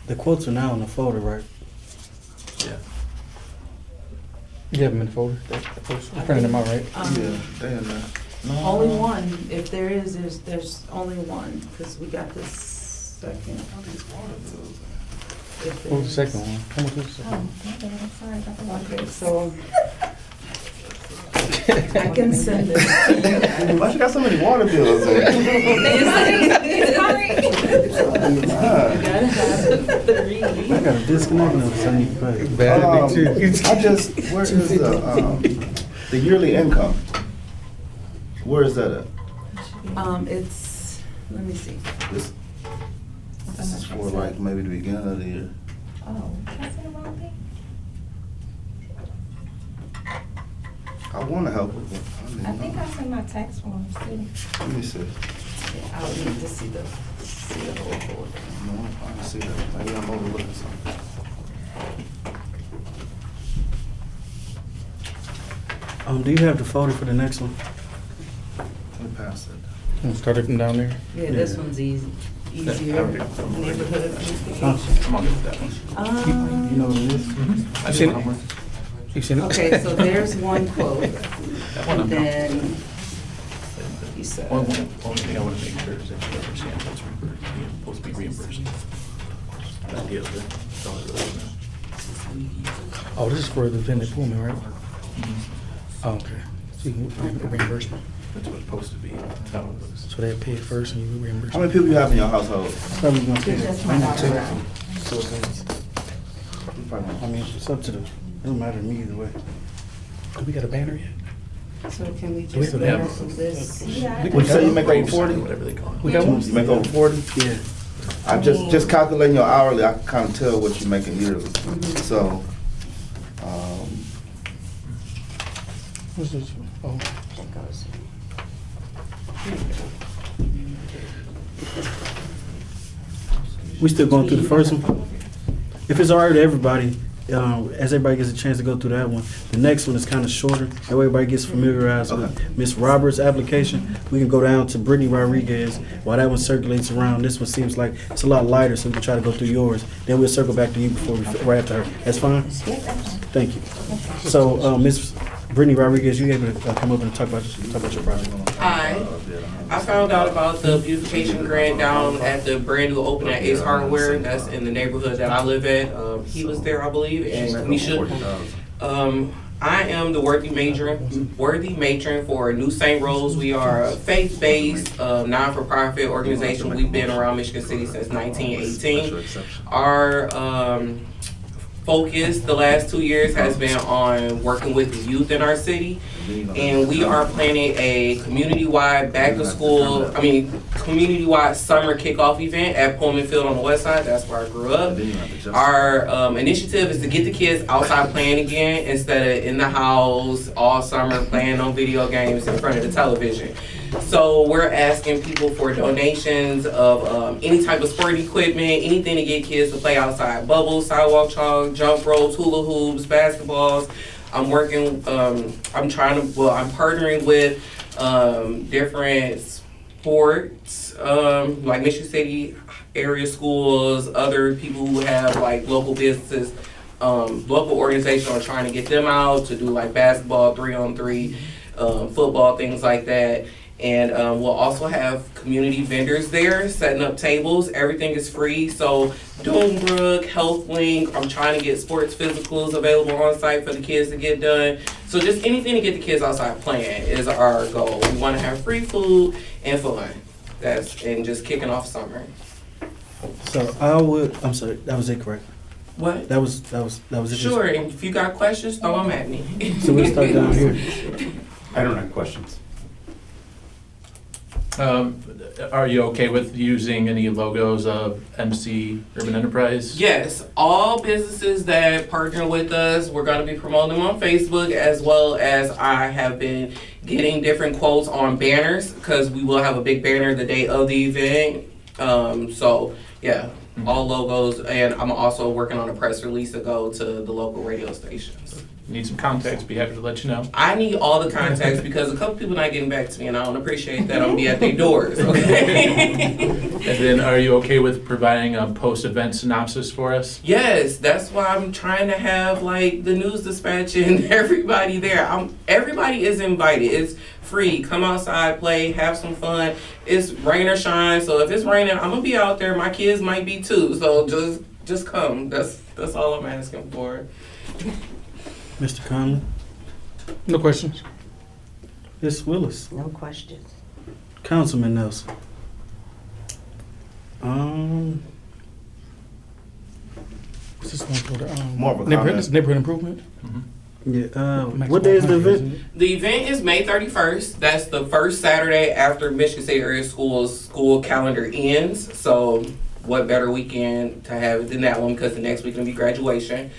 The quotes are now in the folder, right? Yeah. You have them in the folder? I printed them out, right? Yeah, they in there. Only one. If there is, there's only one because we got this second. If What was the there second one? How much was the second one? My bad, I'm sorry about the one. is. So I can send it. Why you got so many water bills there? You gotta have the three. I got a disconnect notice I need to pay. Bad at me too. Where is the yearly income? Where is that at? It's, let me see. This is for like maybe the beginning of the year. Oh, did I say the wrong thing? I want to help it, but I think I sent my tax forms too. let me see. I'll need to see the whole folder. No, I don't see that. Maybe I'm overlooking something. Do you have the folder for the next one? Let me pass it. Start it from down there. Yeah, this one's easier. Neighborhood. Huh? I'm on with that one. You know what it is? I've seen it. You seen it? Okay, so there's one quote. That one I'm Then you said. Only thing I want to make sure is that you understand what's supposed to be reimbursed. That deal with it. That's all it really is. Oh, this is for the Vinnie Pullman, right? Oh, okay. So you can reimbursement. That's what it's supposed to be. That's how it looks. So they pay it first and you reimburse. How many people you have in your household? Probably gonna take Just my daughter. I mean, it's up to the, it don't matter to me either way. Do we got a banner yet? So can we Do we just have a cancel this? Yeah. Would you say you make over 40? Whatever they call it. We got one? You make over 40? Yeah. I'm just calculating your hourly, I can kind of tell what you're making yearly. So, What's this? Oh, We still going through the first one? If it's all right with everybody, as everybody gets a chance to go through that one, the next one is kind of shorter. That way everybody gets familiarized with Ms. Roberts' application. We can go down to Brittany Rodriguez. While that one circulates around, this one seems like it's a lot lighter, so we can try to go through yours. Then we'll circle back to you right after her. That's fine? Thank you. So, Ms. Brittany Rodriguez, you able to come up and talk about your project? Hi. I found out about the beautification grant down at the brand new opening at Ace Hardware. That's in the neighborhood that I live at. He was there, I believe, and Kamisha. I am the worthy matron for New St. Rose. We are a faith-based, non-for-profit organization. We've been around Michigan City since 1918. Our focus the last 2 years has been on working with the youth in our city, and we are planning a community-wide community-wide summer kickoff event at Pullman Field on the west side. That's where I grew up. Our initiative is to get the kids outside playing again instead of in the house all summer playing on video games in front of the television. So we're asking people for donations of any type of sporting equipment, anything to get kids to play outside. Bubbles, sidewalk chalk, jump ropes, hula hoops, basketballs. I'm partnering with different sports, like Michigan City area schools, other people who have like local businesses, local organizations are trying to get them out to do like basketball, 3-on-3, football, things like that. And we'll also have community vendors there setting up tables. Everything is free. So Doombrook, HealthLink, I'm trying to get sports physicals available on site for the kids to get done. So just anything to get the kids outside playing is our goal. We want to have free food and fun. And just kicking off summer. So I'm sorry, that was it, correct? What? That was it. Sure, and if you got questions, throw them at me. So we'll start down here. I don't have questions. Are you okay with using any logos of MC Urban Enterprise? Yes, all businesses that partner with us, we're going to be promoting them on Facebook, as well as I have been getting different quotes on banners, because we will have a big banner the day of the event. So yeah, all logos, and I'm also working on a press release to go to the local radio stations. Need some contacts, be happy to let you know. I need all the contacts because a couple people not getting back to me, and I don't appreciate that. I'm gonna be at their doors, okay? And then are you okay with providing a post-event synopsis for us? Yes, that's why I'm trying to have like the news dispatch and everybody there. Everybody is invited. It's free. Come outside, play, have some fun. It's rain or shine. So if it's raining, I'm gonna be out there. My kids might be too. So just come. That's all I'm asking for. Mr. Conley? No questions. Ms. Willis? No questions. Councilman Nelson? What's this one for the, More of a neighborhood, comment. this neighborhood improvement? Yeah, what day is the event? The event is May 31st. That's the first Saturday after Michigan State Area Schools school calendar ends. So what better weekend to have than that one, because the next week will be graduation.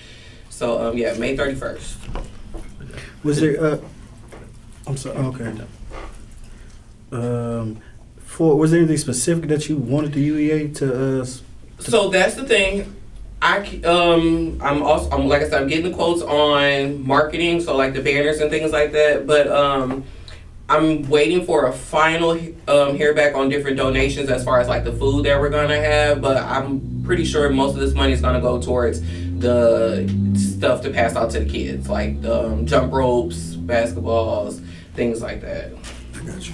So yeah, May 31st. Was there, I'm sorry, okay. Was there anything specific that you wanted the UEA to, So that's the thing. I'm like I said, I'm getting the quotes on marketing, so like the banners and things like that. But I'm waiting for a final hear back on different donations as far as like the food that we're gonna have. But I'm pretty sure most of this money is gonna go towards the stuff to pass out to the kids, like jump ropes, basketballs, things like that.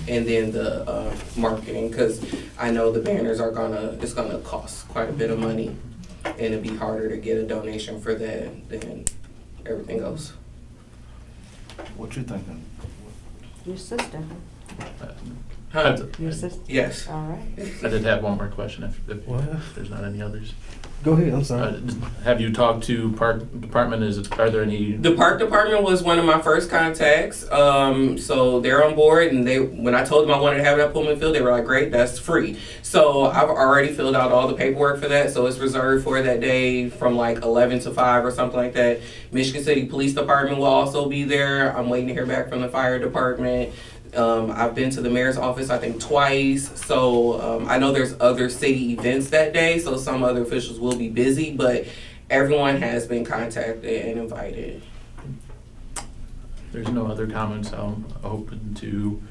And then the marketing, because I know the banners it's gonna cost quite a bit of money, and it'd be harder to get a donation for that than everything else. What you thinking? Your sister. Your sister? Yes. All right. I did have one more question if What? there's not any others. go ahead, I'm sorry. Have you talked to Park Department? Are there any? The Park Department was one of my first contacts. So they're on board, and when I told them I wanted to have it at Pullman Field, they were like, great, that's free. So I've already filled out all the paperwork for that, so it's reserved for that day from like 11 to 5 or something like that. Michigan City Police Department will also be there. I'm waiting to hear back from the fire department. I've been to the mayor's office, I think, twice. So I know there's other city events that day, so some other officials will be busy, but everyone has been contacted and invited. There's no other comments. I'm open to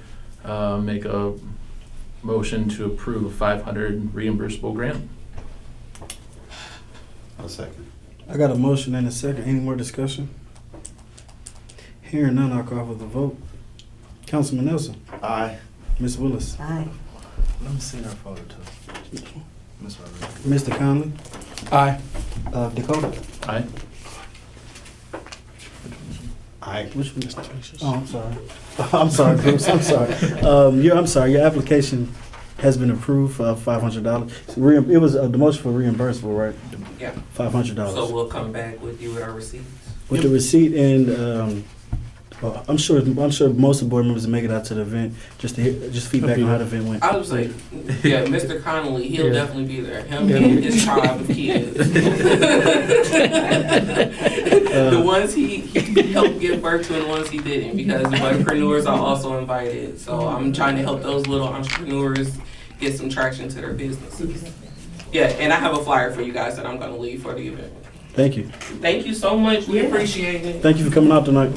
make a motion to approve a 500 reimbursable grant. I'll second. I got a motion and a second. Any more discussion? Hearing none, I'll call for the vote. Councilman Nelson? Aye. Ms. Willis? Aye. Let me see her photo too. Miss Rodriguez. Mr. Conley? Aye. Dakota? Aye. Aye. Which one? Oh, I'm sorry. I'm sorry, Bruce, I'm sorry. I'm sorry, your application has been approved for $500. It was the motion for reimbursable, right? Yeah. $500. So we'll come back with you with our receipts. With the receipt and, I'm sure most of the board members will make it out to the event, just feedback on how the event went. I was like, yeah, Mr. Connolly, he'll Yeah. definitely be there. Him and his tribe of kids. The ones he helped give birth to and the ones he didn't, because the entrepreneurs are also invited. So I'm trying to help those little entrepreneurs get some traction to their businesses. Yeah, and I have a flyer for you guys that I'm going to leave for the event. Thank you. Thank you so much. We appreciate it. Thank you for coming out tonight.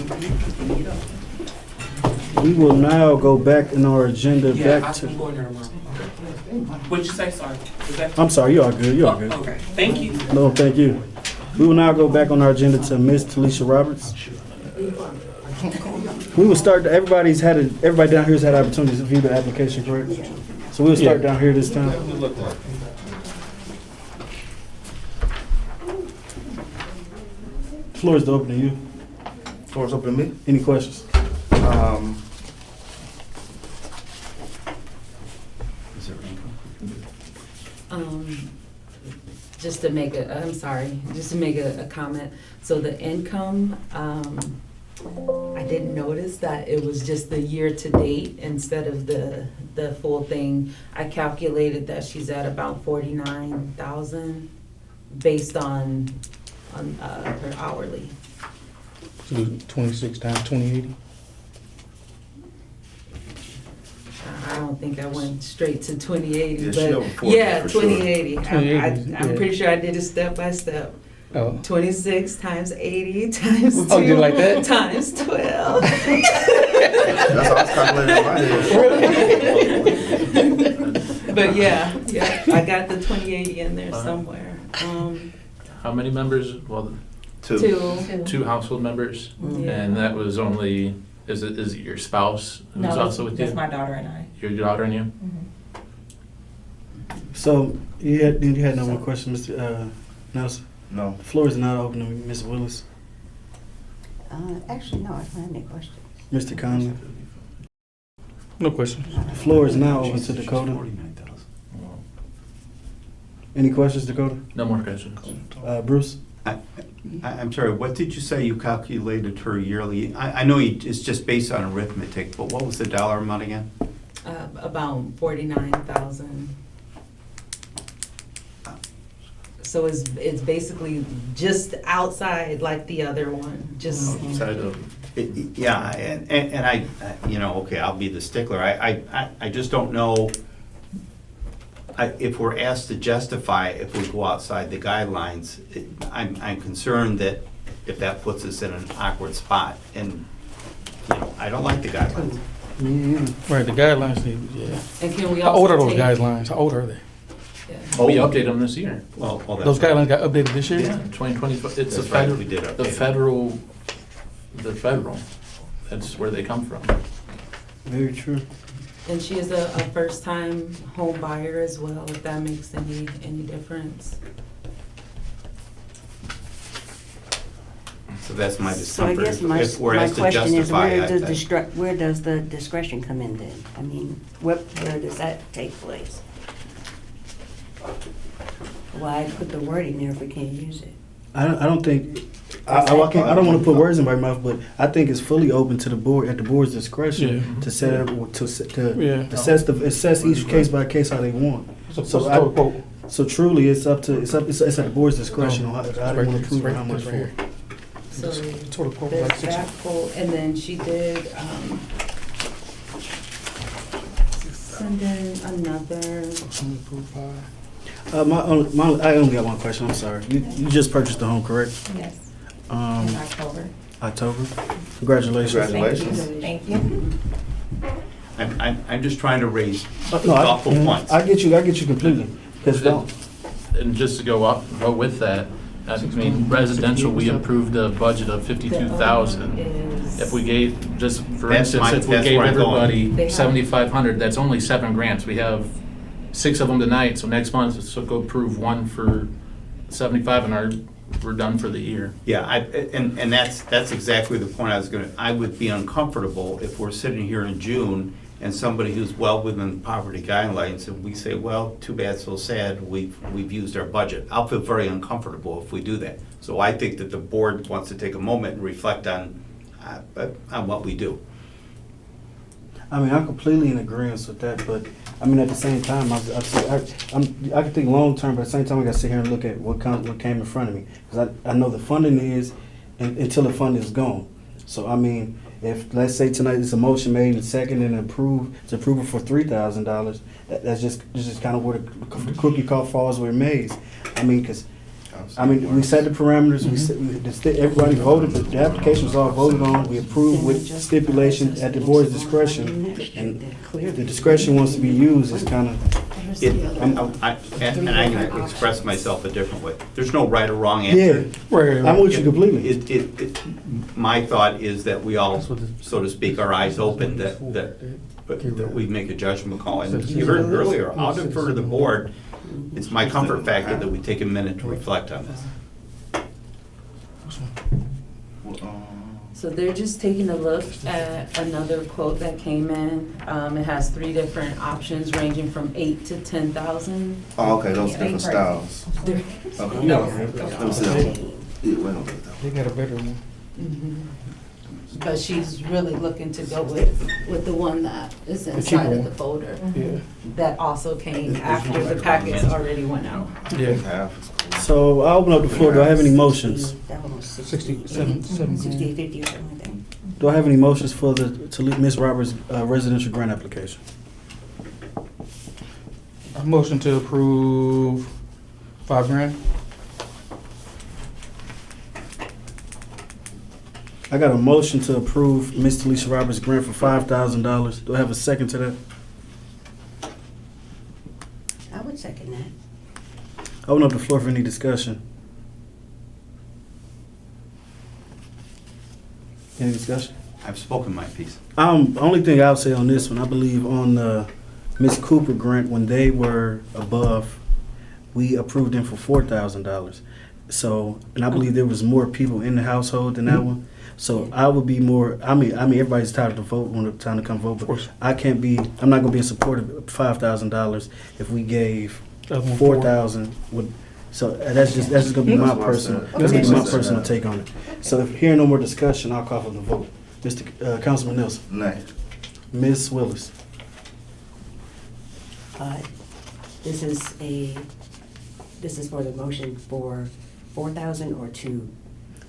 We will now go back in our agenda Yeah, back I to. can go in there tomorrow. What'd you say? Sorry. Was that? I'm sorry, you are good. You are good. Okay. Thank you. No, thank you. We will now go back on our agenda to Ms. Talisha Roberts. We will start, everybody down here has had opportunities to view the application, correct? So we'll start down here this time. Floor is open to you. Floor's open to me. Any questions? Is there income? Just to make a comment. So the income, I didn't notice that it was just the year to date instead of the full thing. I calculated that she's at about 49,000 based on her hourly. So do 26 times 2080. I don't think I went straight to 2080, Yeah, she over but 40 yeah, for sure. 2080. 2080, I'm yeah. pretty sure I did it step by step. Oh. 26 times 80 times 2 Oh, you did like that? times 12. That's how I was calculating in my head. But yeah, I got the 2080 in there somewhere. How many members? Well, two household members, Yeah. and that was only. Is it your spouse who's No, also with you? that's my daughter and I. Your daughter and you? So you had no more questions, Mr. Nelson? No. The floor is not open to Ms. Willis. Actually, no, I don't have any questions. Mr. Conley? No question. The floor is now open to Dakota. Any questions, Dakota? No more questions. Bruce? I'm sorry, what did you say you calculated her yearly? I know it's just based on arithmetic, but what was the dollar amount again? About 49,000. So it's basically just outside like the other one, just. Outside of. Yeah, and I, okay, I'll be the stickler. I just don't know if we're asked to justify if we go outside the guidelines. I'm concerned that if that puts us in an awkward spot, and, I don't like the guidelines. Right, the guidelines need, yeah. And can we How old are also those take? guidelines? How old are they? We updated them this year. Well, that's Those right. guidelines got updated this year? Yeah, 2020. It's That's the right, federal. we did update The them. federal. That's where they come from. Very true. And she is a first-time home buyer as well, if that makes any difference. So that's my So I discomfort. guess my If we're asked to question is, justify, where does the discretion come in then? I mean, where does that take place? Why put the word in there if we can't use it? I don't think, I don't want to put words in my mouth, but I think it's fully open to the board, at the board's discretion, to set up, to assess each case by case how they want. So truly, it's at the board's discretion on how they want to approve and how much for. So Total quote there's like 6. that quote, and then she did send in another. I only got one question, I'm sorry. You just purchased the home, correct? Yes. In Um, October. October? Congratulations. Congratulations. Thank you. I'm just trying to raise No, thoughtful points. I get you completely. Because And just to go with that, I mean, residential, we approved a budget of 52,000. If we gave, just for That's instance, if we that's gave where I'm going. everybody 7,500, that's only 7 grants. We have 6 of them tonight, so next month, so go approve one for 75 and we're done for the year. Yeah, and that's exactly the point I would be uncomfortable if we're sitting here in June and somebody who's well within poverty guidelines, and we say, well, too bad, so sad, we've used our budget. I'll feel very uncomfortable if we do that. So I think that the board wants to take a moment and reflect on what we do. I mean, I'm completely in agreement with that, but I mean, at the same time, I can think long term, but at the same time, I got to sit here and look at what came in front of me, because I know the funding is until the funding is gone. So I mean, if let's say tonight it's a motion made and second and approved to approve it for $3,000, that's just kind of where the cookie falls where it may. I mean, because we set the parameters. Everybody voted. The application was all voted on. We approved with stipulation at the board's discretion, and the discretion wants to be used is kind of And I can express myself a different way. There's no right or wrong Yeah, answer. I'm with you completely. My thought is that we all, so to speak, our eyes open, that we make a judgment call. And you heard earlier, I'll defer to the board. It's my comfort factor that we take a minute to reflect on this. So they're just taking a look at another quote that came in. It has 3 different options ranging from 8 to 10,000. Oh, okay, those different styles. Okay. No. Let me see that one. Yeah, wait, don't get that one. They got a better one. But she's really looking to go with the one that is inside of the folder. Yeah. That also came after the packets already went out. Yeah. Half is cool. So I'll open up the floor. Do I have any motions? That one was 67. 6850 or something like that. Do I have any motions for to Ms. Roberts' residential grant application? A motion to approve $5,000. I got a motion to approve Ms. Talisha Roberts' grant for $5,000. Do I have a second to that? I would second that. I open up the floor for any discussion. Any discussion? I've spoken my piece. Only thing I'll say on this one, I believe on the Ms. Cooper grant, when they were above, we approved them for $4,000. So, and I believe there was more people in the household than that one. So I would be more, I mean, everybody's tired to vote when it's time to come vote, but I'm not gonna be in support of $5,000 if we gave 4,000. So that's just gonna be my personal take on it. So if hearing no more discussion, I'll call for the vote. Councilman Nelson. Nay. Ms. Willis. This is for the motion for 4,000 or 2?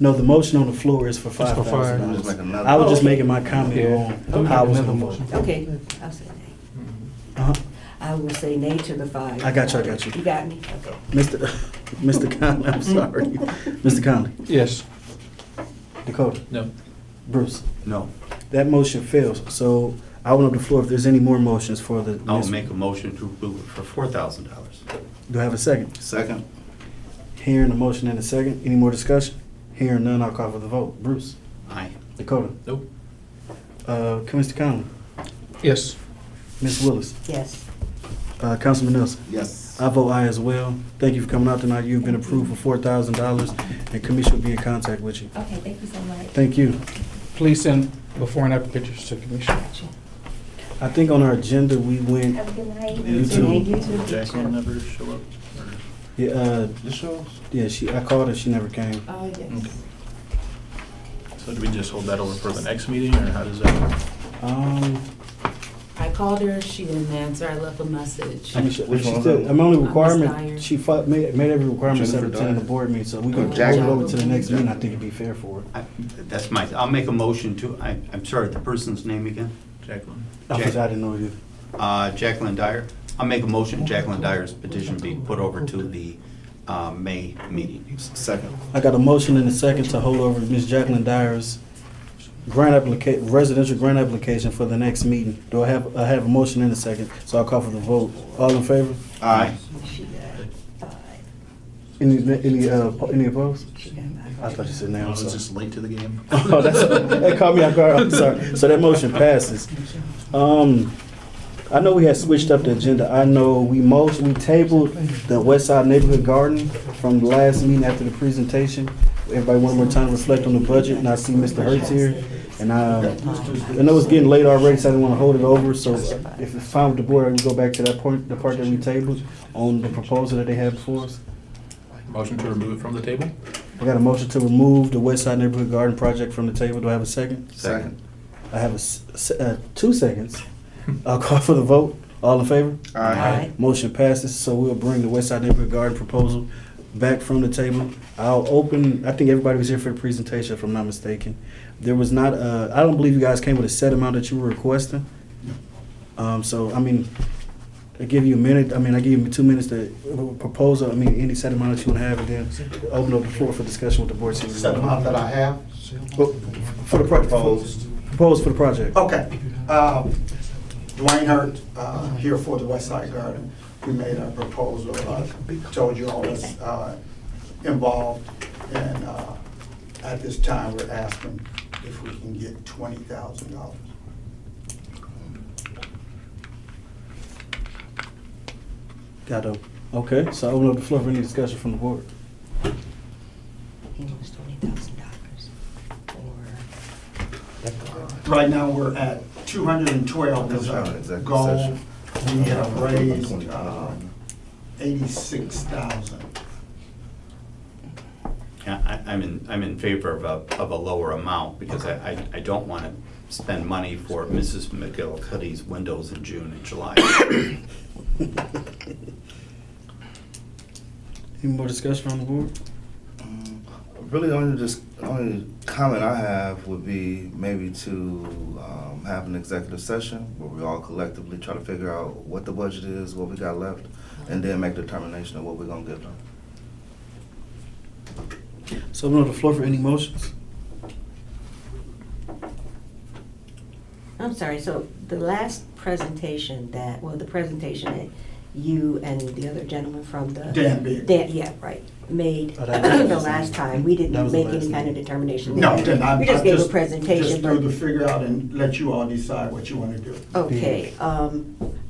No, the motion on the floor is for It's for five. $5,000. I was just making my comment on how I was gonna vote. Okay, I'll say nay. I will say nay to the 5. I got you. You got me? Okay. Mr. Conley, I'm sorry. Mr. Conley. Yes. Dakota. No. Bruce. No. That motion fails. So I open up the floor if there's any more motions for the. I'll make a motion to approve it for $4,000. Do I have a second? Second. Hearing the motion in a second. Any more discussion? Hearing none, I'll call for the vote. Bruce. Aye. Dakota. Nope. Mr. Conley. Yes. Ms. Willis. Yes. Councilman Nelson. Yes. I vote aye as well. Thank you for coming out tonight. You've been approved for $4,000, and Commission will be in contact with you. Okay, thank you so much. Thank you. Please send before and after pictures to the commission. I think on our agenda, we went, Have a good night. You too. Thank you too. Jacqueline never show up? yeah, This shows? yeah, I called her, she never came. Oh, yes. Okay. So do we just hold that over for the next meeting, or how does that work? I called her, she didn't answer, I left a message. I mean, Which one? I'm only Dyer. requirement, she made every requirement Jennifer except attending the Dyer. board meeting, so we can hold Jack- it over to the next meeting. I think it'd be fair for her. I'll make a motion to, I'm sorry, the person's name again? Jacqueline? I didn't know you. Jacqueline Dyer. I'll make a motion, Jacqueline Dyer's petition be put over to the May meeting. Second. I got a motion and a second to hold over Ms. Jacqueline Dyer's residential grant application for the next meeting. I have a motion and a second, so I'll call for the vote. All in favor? Aye. She got 5. Any opposed? She got 5. I thought you said no. I I'm was sorry. just late to the game. Oh, that caught me off guard. I'm sorry. So that motion passes. I know we had switched up the agenda. I know we tabled the West Side Neighborhood Garden from the last meeting after the presentation. Everybody one more time to reflect on the budget, and I see Mr. Hertz here. And I know it's getting late already, so I didn't want to hold it over. So if it's fine with the board, I can go back to that point, the part that we tabled on the proposal that they had before us. Motion to remove it from the table? I got a motion to remove the West Side Neighborhood Garden project from the table. Do I have a second? Second. I have 2 seconds. I'll call for the vote. All in favor? Aye. Motion passes, so we'll bring the West Side Neighborhood Garden proposal back from the table. I'll open, I think everybody was here for the presentation, if I'm not mistaken. There was not, I don't believe you guys came with a set amount that you were requesting. So, I mean, I give you a minute, I give you 2 minutes to propose, any set amount that you want to have, and then open up the floor for discussion with the board. Set amount that I have. For the proposed for the project. Okay. Dwayne Hurt, here for the West Side Garden. we made a proposal, told you all that's involved, and at this time, we're asking if we can get $20,000. Got it. Okay, so I open up the floor for any discussion from the board. He wants $20,000 for. Right now, we're at 212 is our Executive goal. session. We have raised 86,000. Yeah, I'm in favor of a lower amount because I don't want to spend money for Mrs. McGillicuddy's windows in June and July. Any more discussion from the board? Really, only comment I have would be maybe to have an executive session where we all collectively try to figure out what the budget is, what we got left, and then make a determination of what we're gonna give them. So open up the floor for any motions. I'm sorry, so the last presentation the presentation that you and the other gentleman from the. Dan Bigg. Yeah, right, made, Oh, that was the the last same. time, we That didn't was the make last any kind of meeting. determination. No, there. then We just gave a just presentation, threw the but, figure out and let you all decide what you want to do. okay,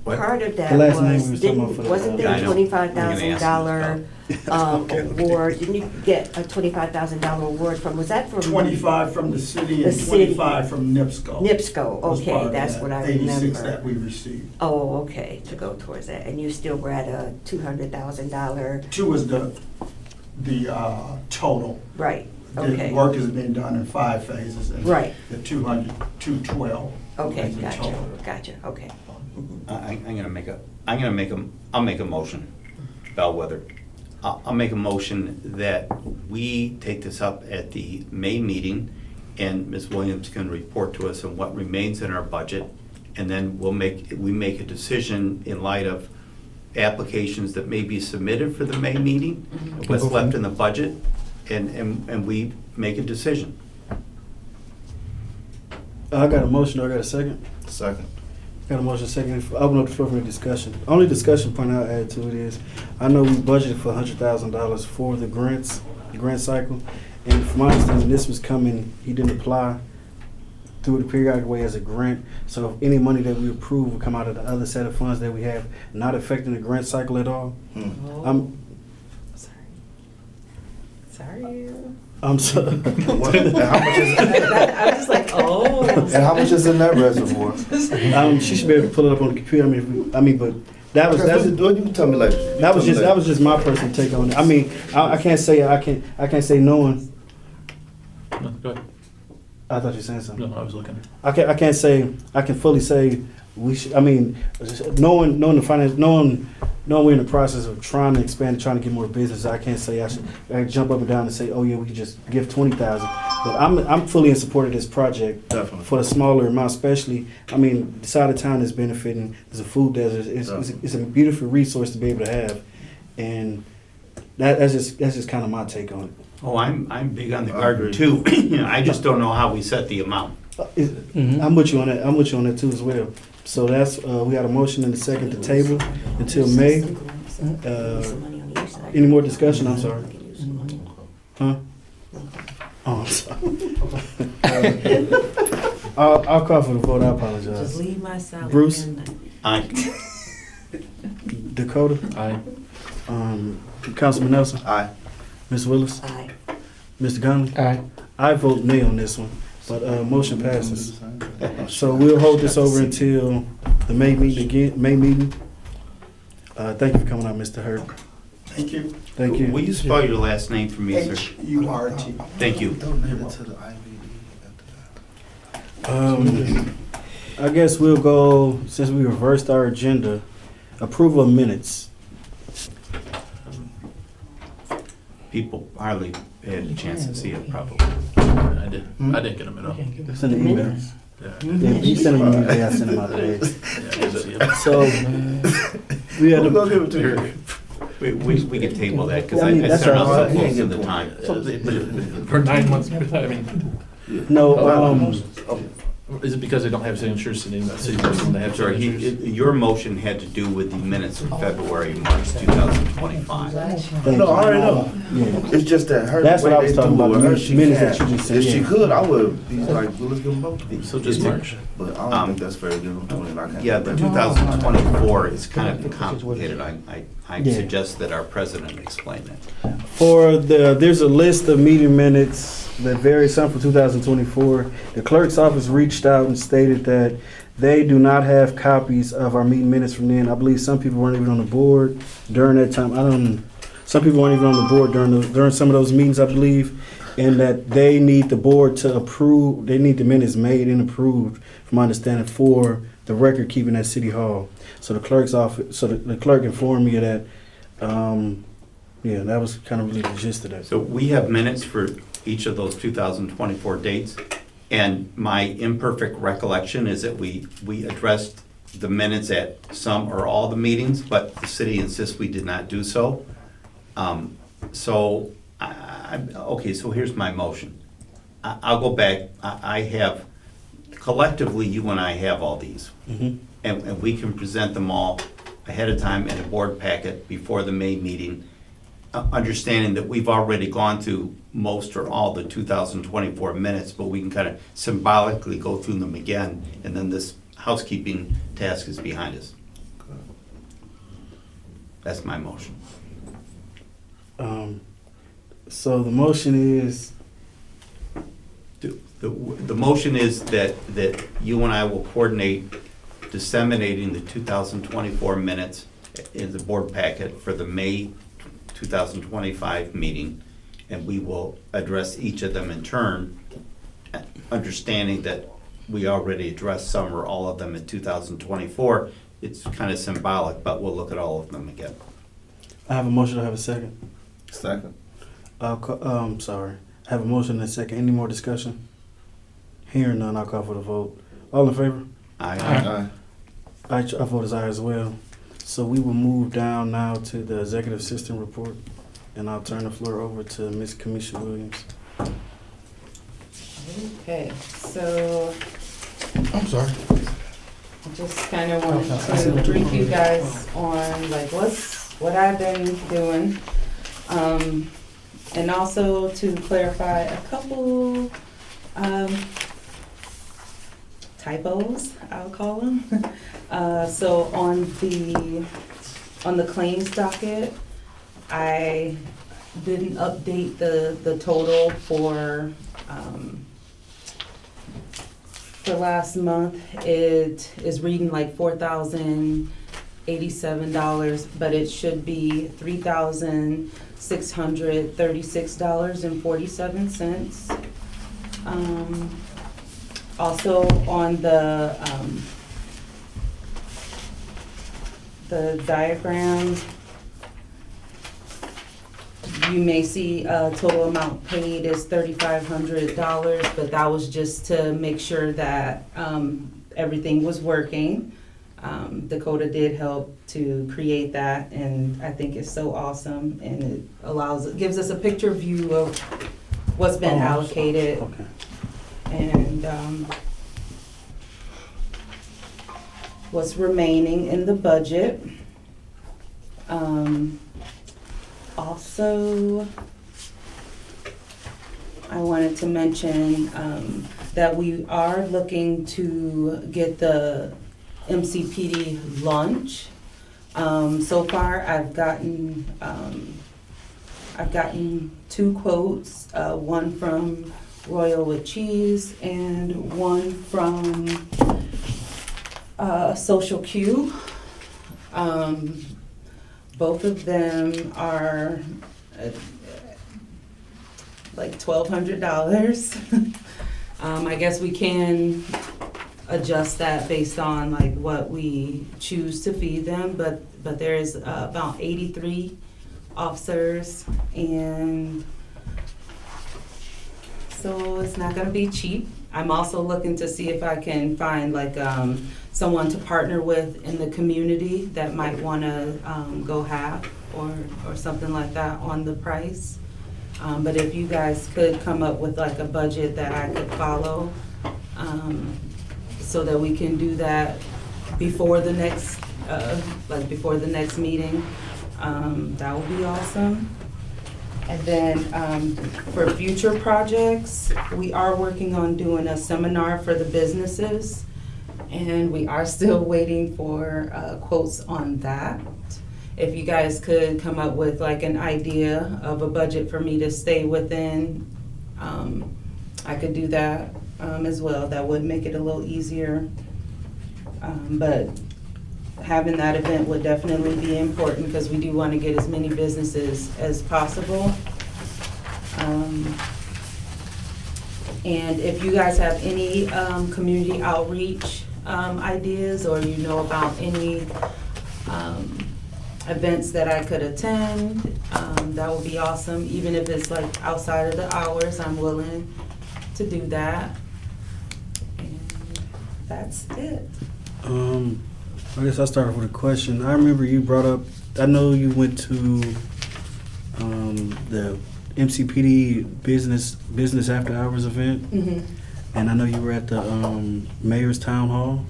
What? part of that The last name was, we was talking about for the- wasn't Yeah, there I a know. $25,000 Okay. award? Didn't you get a $25,000 award from, was that from? 25 from the city The and city. 25 from NIPSCO. NIPSCO, was okay, part of that's that what I 86 remember. that we received. Oh, okay, to go towards that, and you still were at a $200,000, 2 is the total. right, The okay. work has been done in 5 phases. And Right. The 212. Okay, is the gotcha, total. gotcha, okay. I'll make a motion, Bellwether. I'll make a motion that we take this up at the May meeting, and Ms. Williams can report to us on what remains in our budget, and then we make a decision in light of applications that may be submitted for the May meeting, what's left in the budget, and we make a decision. I got a motion, I got a second. Second. Got a motion, second. Open up the floor for any discussion. Only discussion point I'll add to it is, I know we budgeted for $100,000 for the grant cycle. And from my understanding, this was coming, he didn't apply through the periodic way as a grant. So if any money that we approve will come out of the other set of funds that we have, not affecting the grant cycle at all. I'm Sorry. I'm sorry. What, and how much is I was just like, oh. and how much is in that reservoir? She should be able to pull it up on the computer. But that was Because what you tell me like that was just my personal take on it. I mean, I can't say knowing. No, go ahead. I thought you were saying something. No, I was looking. I can't say I can fully say we should. I mean, knowing the finance, knowing we're in the process of trying to expand, trying to get more business. I can't say I jump up and down and say, oh yeah, we could just give 20,000. But I'm fully in support of this project. Definitely. For the smaller amount, especially. I mean, the side of town is benefiting. There's a food desert. It's a beautiful resource to be able to have, and that's just kind of my take on it. Oh, I'm big on the garden too. I just don't know how we set the amount. I'm with you on that. I'm with you on that too as well. So that's we got a motion and a second to table until May. Any more discussion? I'm sorry. Huh? Oh, I'm sorry. I'll call for the vote. I Just apologize. leave my salad. Bruce? Aye. Dakota? Aye. Councilman Nelson? Aye. Ms. Willis? Aye. Mr. Gunley? Aye. I vote nay on this one, but motion passes. So we'll hold this over until the May meeting. Thank you for coming out, Mr. Hurd. Thank you. Thank you. Will you spell your last name for me, sir? H-U-R-T. Thank you. Donate it to the IVD. I guess we'll go, since we reversed our agenda, approval of minutes. People hardly had a chance to see it, probably. I didn't get them at all. Send an email. Yeah. Yeah, you send them immediately, I send them out today. Yeah, I didn't see 'em. So, we had We'll go a, give it to you. We can table that, because Yeah, I mean, I that's started all out right. so close to the time. For 9 months, I mean, no, Is it because they don't have signatures sitting in that city person? They have Sorry, signatures? your motion had to do with the minutes of February, March 2025. No, I already know. Yeah. It's just that her. That's the what way I was they talking do about, it, the her, she minutes can't. that you just said, If she yeah. could, I would be like, well, let's give them both of these. So just March? But I don't think that's fair to give them 20, and I can't. Yeah, the 2024 is kind of complicated. I Yeah. suggest that our president explain it. There's a list of meeting minutes that vary some for 2024. The clerk's office reached out and stated that they do not have copies of our meeting minutes from then. I believe some people weren't even on the board during that time. Some people weren't even on the board during some of those meetings, I believe, and that they need the board to approve, they need the minutes made and approved, from my understanding, for the record keeping at City Hall. So the clerk's office, the clerk informed me of that. Yeah, that was kind of really the gist of that. So we have minutes for each of those 2024 dates, and my imperfect recollection is that we addressed the minutes at some or all the meetings, but the city insists we did not do so. Okay, so here's my motion. I'll go back. I have, collectively, you and I have all these. Mhm. And we can present them all ahead of time in a board packet before the May meeting, understanding that we've already gone through most or all the 2024 minutes, but we can kind of symbolically go through them again, and then this housekeeping task is behind us. That's my motion. So the motion is, The motion is that you and I will coordinate disseminating the 2024 minutes in the board packet for the May 2025 meeting, and we will address each of them in turn, understanding that we already addressed some or all of them in 2024. It's kind of symbolic, but we'll look at all of them again. I have a motion, I have a second. Second. Sorry. I have a motion and a second. Any more discussion? Hearing none, I'll call for the vote. All in favor? Aye. I vote as aye as well. So we will move down now to the executive assistant report, and I'll turn the floor over to Ms. Kamisha Williams. Okay, so I'm sorry. I just kind of wanted to brief you guys on like what I've been doing. And also to clarify a couple typos, I'll call them. So on the claims docket, I didn't update the total for last month. It is reading like $4,087, but it should be $3,636.47. Also on the diagram, you may see total amount paid is $3,500, but that was just to make sure that everything was working. Dakota did help to create that, and I think it's so awesome, and it gives us a picture view of what's been allocated. Okay. And what's remaining in the budget. Also, I wanted to mention that we are looking to get the MCPD lunch. So far, I've gotten 2 quotes, one from Royal with Cheese and one from Social Q. Both of them are like $1,200. I guess we can adjust that based on like what we choose to feed them, but there's about 83 officers, and so it's not gonna be cheap. I'm also looking to see if I can find like someone to partner with in the community that might wanna go half or something like that on the price. But if you guys could come up with like a budget that I could follow, so that we can do that before the next, before the next meeting. That would be awesome. And then for future projects, we are working on doing a seminar for the businesses, and we are still waiting for quotes on that. If you guys could come up with like an idea of a budget for me to stay within, I could do that as well. That would make it a little easier. But having that event would definitely be important because we do want to get as many businesses as possible. And if you guys have any community outreach ideas, or you know about any events that I could attend, that would be awesome. Even if it's like outside of the hours, I'm willing to do that. And that's it. I guess I'll start off with a question. I remember you brought up, I know you went to the MCPD business after hours event, Mm-hmm. and I know you were at the mayor's town hall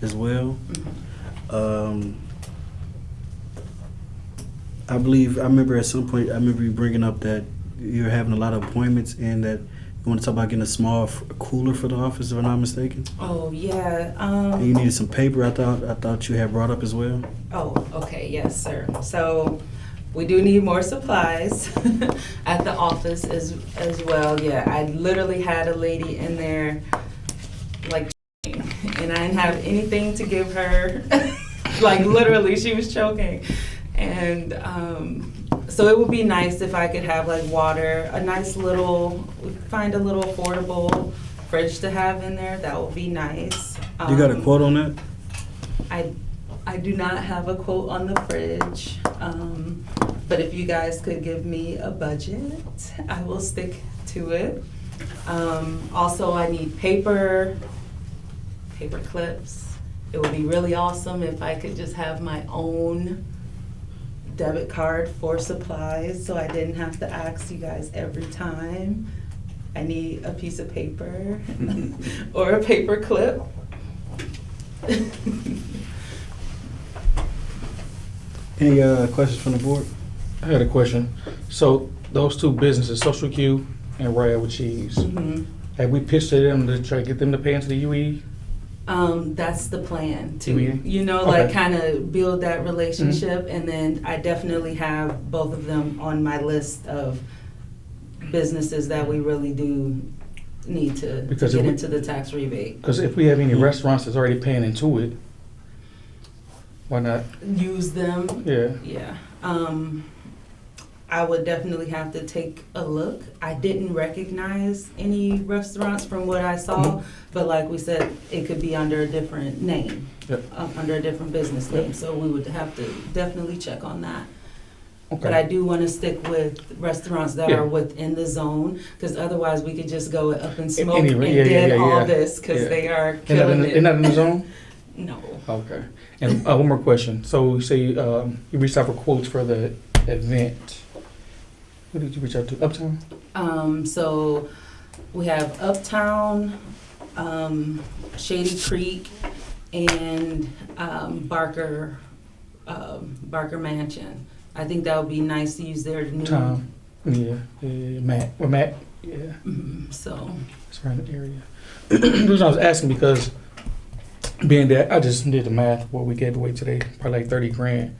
as well. I remember at some point, I remember you bringing up that you're having a lot of appointments and that you want to talk about getting a small cooler for the office, if I'm not mistaken. Oh, yeah. And you needed some paper, I thought you had brought up as well. Oh, okay, yes, sir. So we do need more supplies at the office as well. Yeah, I literally had a lady in there like and I didn't have anything to give her. Like literally, she was choking. And so it would be nice if I could have like water, a nice little, find a little affordable fridge to have in there. That would be nice. You got a quote on that? I do not have a quote on the fridge, but if you guys could give me a budget, I will stick to it. Also, I need paper clips. It would be really awesome if I could just have my own debit card for supplies, so I didn't have to ask you guys every time. I need a piece of paper or a paper clip. Any questions from the board? I had a question. So those two businesses, Social Q and Raya with Cheese, have we pitched to them to try to get them to pay into the UE? That's the plan to, UE? you know, Okay. like kind of build that relationship, and then I definitely have both of them on my list of businesses that we really do need to Because get if we- into the tax rebate. Because if we have any restaurants that's already paying into it, why not? Use them. Yeah. Yeah. I would definitely have to take a look. I didn't recognize any restaurants from what I saw, but like we said, it could be under a different name, Yep. under a different business name. So we would have to definitely check on that. Okay. But I do want to stick with restaurants that Yeah. are within the zone, because otherwise we could just go up and smoke Anyway, and yeah, dead yeah, all yeah. this, because Yeah. they are They're not killing They're not in the it. zone? No. Okay. And one more question. So you say you reached out for quotes for the event. Who did you reach out to? Uptown? So we have Uptown, Shady Creek, and Barker Mansion. I think that would be nice to use their new. Tom. Yeah. Matt. Or Matt. Yeah. So. It's around the area. The reason I was asking because being that I just did the math, what we gave away today, probably like 30 grand.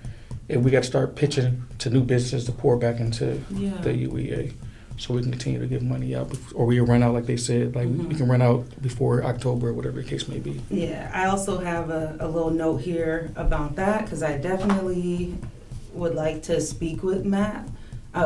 If we got to start pitching to new businesses to pour back into the UEA, so we can continue to give money out, or we run out like they said, like we can run out before October or whatever the case may be. Yeah, I also have a little note here about that, because I definitely would like to speak with Matt.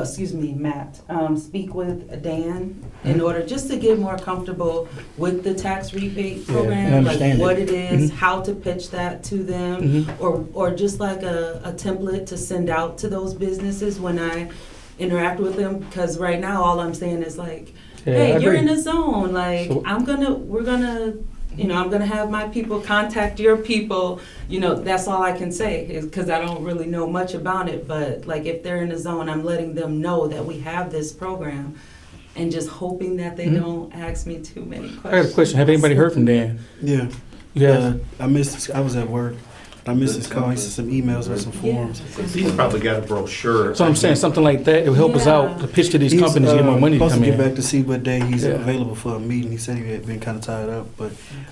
Speak with Dan in order just to get more comfortable with the tax rebate program, and like understand what it. it is, how to pitch that to them, or just like a template to send out to those businesses when I interact with them. Because right now all I'm saying is like, hey, you're in a zone. Like So- I'm gonna have my people contact your people. You know, that's all I can say, is because I don't really know much about it. But like, if they're in a zone, I'm letting them know that we have this program, and just hoping that they don't ask me too many questions. I got a question. Have anybody heard from Dan? Yeah. Yeah. I was at work. I missed his call. He sent some emails with some forms. He's probably got a brochure. So I'm saying something like that, it would help us out to pitch to these He's, companies, get more money to supposed come to get in. back to see what day he's Yeah. available for a meeting. He said he had been kind of tied up, but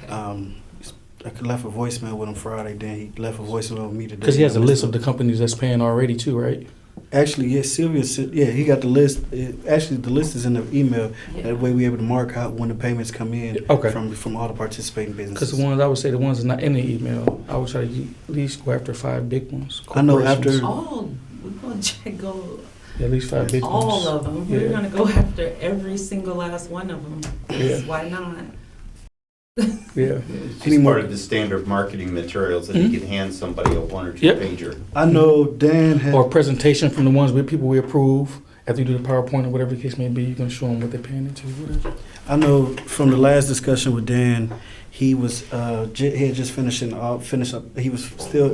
I left a voicemail with him Friday. Then he left a voicemail with me today. Because he has a list of the companies that's paying already too, right? Actually, yes, Sylvia said, yeah, he got the list. Actually, the list is in the email. That way we able to mark out when the payments come in Okay. from all the participating Because businesses. the ones, I would say the ones that's not in the email, I would try to at least go after 5 big ones. I know after- corporations. All, we're gonna check, go, Yeah, at least 5 big ones. all of them. We're Yeah. gonna go after every single last one of them. Yeah. Why not? Yeah. It's just part of the standard marketing materials that you can hand somebody a 1 or 2 Yep. pager. I know Dan had. Or a presentation from the ones with people we approve. After you do the PowerPoint or whatever the case may be, you can show them what they're paying into, whatever. I know from the last discussion with Dan, he was he had just finished up. He was still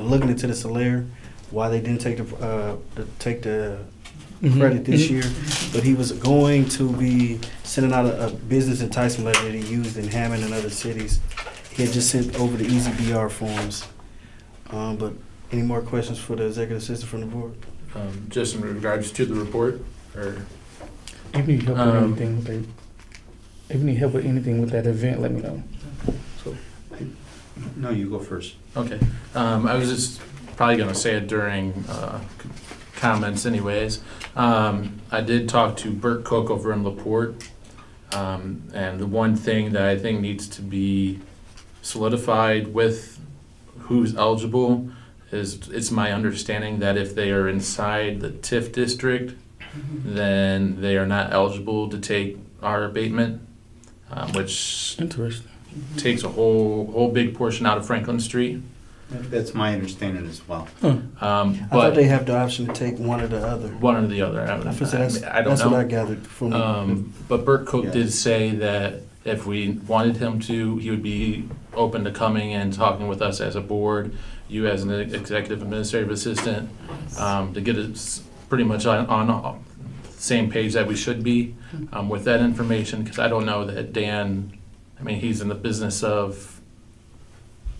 looking into the Solaire, why they didn't take the Mhm. credit this Mhm. year, but he was going to be sending out a business enticement letter that he used in Hammond and other cities. He had just sent over the Easy BR forms. But any more questions for the executive assistant from the board? Just in regards to the report, or? If you need help with anything with that, if you need help with anything with that event, let me know. So, No, you go first. Okay. I was just probably gonna say it during comments anyways. I did talk to Bert Cook over in LaPorte. And the one thing that I think needs to be solidified with who's eligible is, it's my understanding that if they are inside the TIF district, then they are not eligible to take our abatement, which interesting. takes a whole big portion out of Franklin Street. That's my understanding as well. I thought But they have the option to take one or the other. one or the other, I don't know. what I gathered from. But Bert Cook Yeah. did say that if we wanted him to, he would be open to coming and talking with us as a board, you as an executive administrative assistant, to get us pretty much on the same page that we should be with that information, because I don't know that Dan, I mean, he's in the business of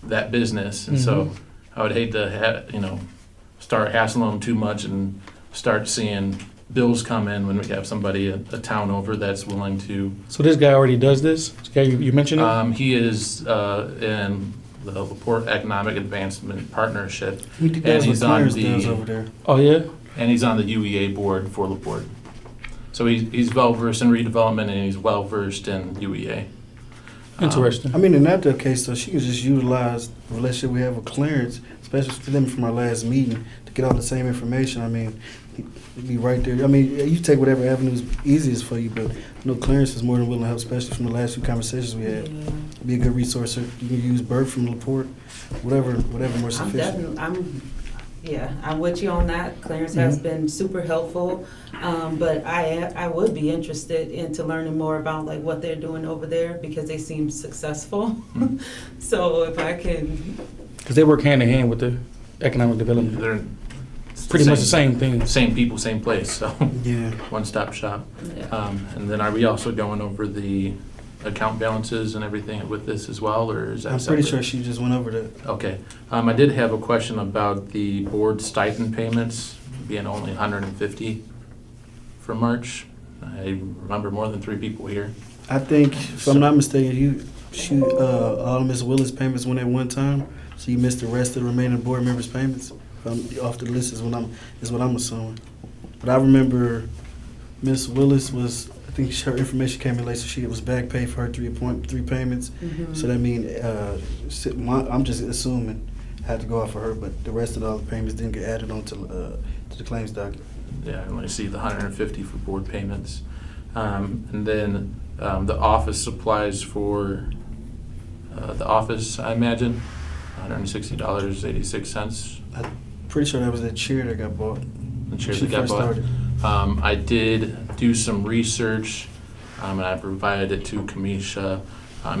that business, and so I would hate to start hassling him too much and start seeing bills come in when we have somebody, a town over, that's willing to. So this guy already does this? This guy you mentioned it? He is in the LaPorte Economic Advancement Partnership, He does and what he's on Clarence does over there. Oh, yeah? and he's on the UEA board for LaPorte. So he's well versed in redevelopment, and he's well versed in UEA. Interesting. I mean, in that case, though, she could just utilize the relationship we have with Clarence, especially for them from our last meeting, to get all the same information. I mean, he'd be right there. I mean, you take whatever avenue is easiest for you, but I know Clarence is more than willing to help, especially from the last few conversations we had. Be a good resource. You can use Bert from LaPorte, whatever more I'm sufficient. definitely, I'm with you on that. Clarence has been super helpful. But I would be interested into learning more about like what they're doing over there because they seem successful. So if I can. Because they work hand in hand with the economic development. They're pretty much the same thing. Same people, same place, so. Yeah. One-stop shop. Yeah. And then are we also going over the account balances and everything with this as well, or is that I'm pretty separate? sure she just went over that. Okay. I did have a question about the board stipend payments being only $150 for March. I remember more than 3 people here. I think, if I'm not mistaken, all of Ms. Willis' payments went at one time, so you missed the rest of the remaining board members' payments. Off the list is what I'm assuming. But I remember Ms. Willis was, I think her information came in late, so she was back paid for her 3 payments. So that means, I'm just assuming, I had to go off for her, but the rest of all the payments didn't get added on to the claims docket. Yeah, I only see the $150 for board payments. And then the office supplies for the office, I imagine, $160.86. I'm pretty sure that was that chair that got bought. The chair She that got first bought. started. I did do some research, and I provided it to Kamisha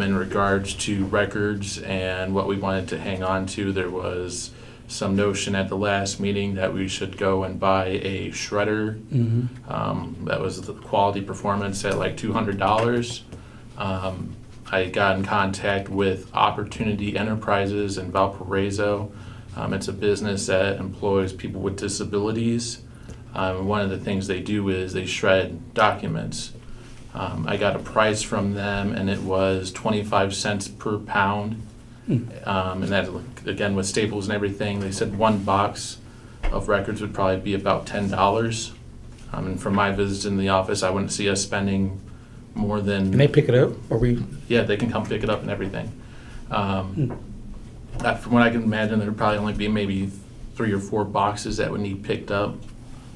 in regards to records and what we wanted to hang on to. There was some notion at the last meeting that we should go and buy a shredder. That was the quality performance at like $200. I got in contact with Opportunity Enterprises in Valparaiso. It's a business that employs people with disabilities. One of the things they do is they shred documents. I got a price from them, and it was 25 cents per pound. And that, again, with staples and everything, they said one box of records would probably be about $10. And from my visits in the office, I wouldn't see us spending more than... Can they pick it up, or we? Yeah, they can come pick it up and everything. From what I can imagine, there'd probably only be maybe 3 or 4 boxes that would need picked up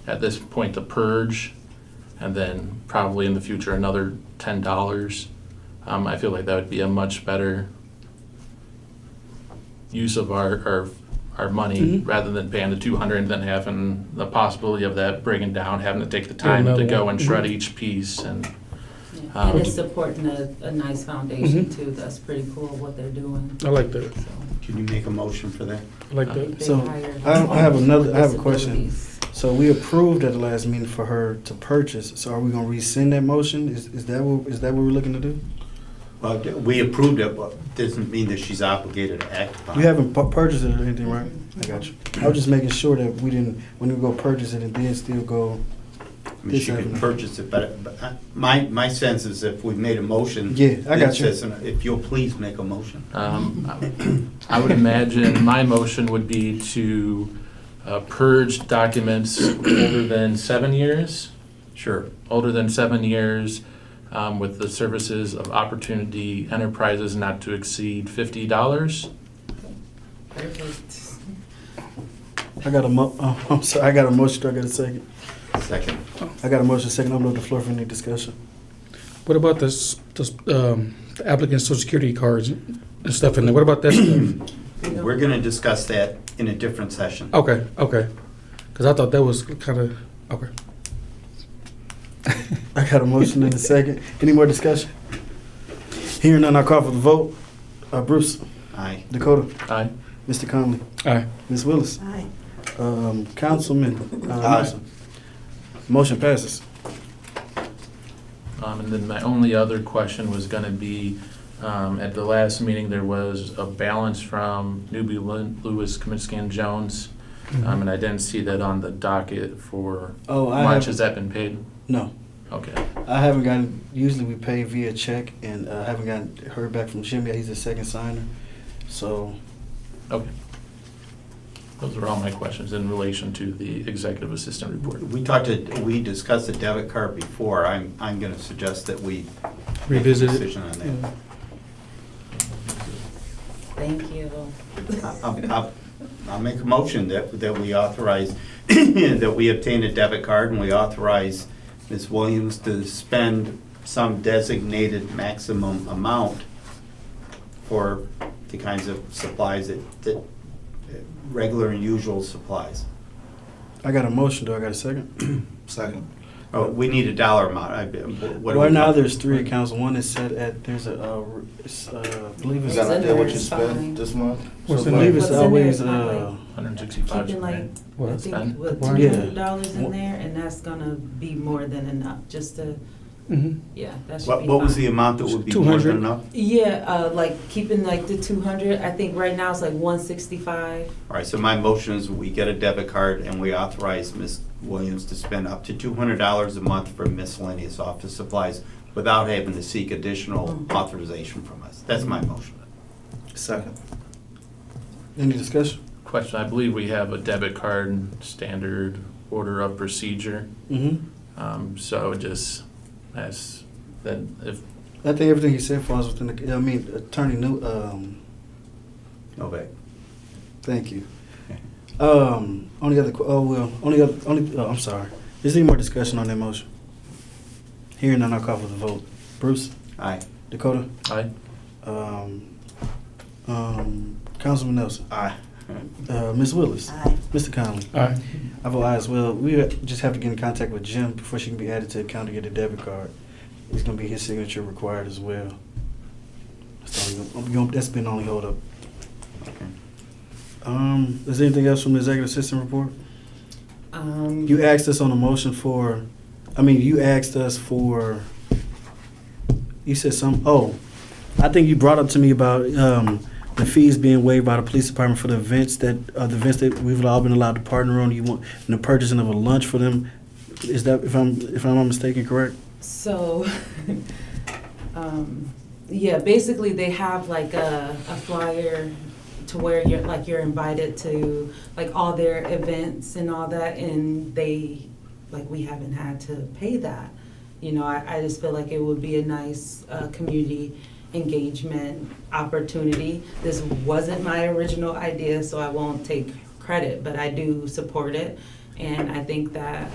at this point to purge, and then probably in the future another $10. I feel like that would be a much better use of our money rather than paying the $200 and then having the possibility of that breaking down, having to take the time to go and shred each piece. And And it's supporting a nice foundation too. That's pretty cool what they're doing. I like that. Can you make a motion for that? I like that. So I have a question. So we approved at the last meeting for her to purchase. So are we gonna rescind that motion? Is that what we're looking to do? Well, we approved it, but doesn't mean that she's obligated to act upon it. You haven't purchased it or anything, right? I got you. I was just making sure that we didn't, when we go purchase it and then still go. I mean, she can purchase it, but my sense is if we made a motion. Yeah, I got you. that says, if you'll please make a motion. I would imagine my motion would be to purge documents older than 7 years. Sure. Older than 7 years, with the services of Opportunity Enterprises not to exceed $50. Perfect. I got I'm sorry, I got a motion, do I got a second? Second. I got a motion, second, I'm on the floor for any discussion. What about the applicant's social security cards and stuff in there? What about that stuff? We're gonna discuss that in a different session. Okay. Because I thought that was kind of, okay. I got a motion and a second. Any more discussion? Hearing none, I'll call for the vote. Bruce? Aye. Dakota? Aye. Mr. Conley? Aye. Ms. Willis? Aye. Councilman? Nelson? Motion passes. And then my only other question was going to be, at the last meeting, there was a balance from Newby, Lewis, Kaminsky, and Jones, and I didn't see that on the docket for much. Has that been paid? No. Okay. I haven't gotten, usually we pay via check, and I haven't heard back from Jim yet. He's the second signer. So. Okay. Those are all my questions in relation to the executive assistant report. We discussed the debit card before. I'm gonna suggest that we Revisit make a it. decision on that. Thank you. I'll make a motion that we authorize, that we obtain a debit card and we authorize Ms. Williams to spend some designated maximum amount for the kinds of supplies that regular and usual supplies. I got a motion. Do I got a second? Second. Oh, we need a dollar amount. Right now, there's 3 accounts. One is set at, there's a, I believe Is it's. that idea what you It's spent fine. this month? I What's in believe there? it's What's in there always, is not like- 165. Keeping like, I What? think, what, Spend? $200 in there, and that's gonna be more than enough, just to, yeah, that should be fine. What was the amount that would be more than 200. enough? Yeah, like keeping like the 200, I think right now it's like 165. All right, so my motion is we get a debit card and we authorize Ms. Williams to spend up to $200 a month for miscellaneous office supplies without having to seek additional authorization from us. That's my motion. Second. Any discussion? Question, I believe we have a debit card standard order of procedure. So just as that if I think everything he said falls within the, I mean, Attorney New, Novak. thank you. I'm sorry. Is there any more discussion on that motion? Hearing none, I'll call for the vote. Bruce? Aye. Dakota? Aye. Councilman Nelson? Aye. Ms. Willis? Aye. Mr. Conley? Aye. I vote aye as well. We just have to get in contact with Jim before she can be added to the account to get a debit card. It's gonna be his signature required as well. That's been the only hold up. Is there anything else from the executive assistant report? You asked us on a motion for, you asked us for, you said I think you brought up to me about the fees being waived by the police department for the events that we've all been allowed to partner on. You want and the purchasing of a lunch for them. Is that if I'm not mistaken, correct? So, yeah, basically they have like a flyer to where you're invited to like all their events and all that, and we haven't had to pay that. You know, I just feel like it would be a nice community engagement opportunity. This wasn't my original idea, so I won't take credit, but I do support it, and I think that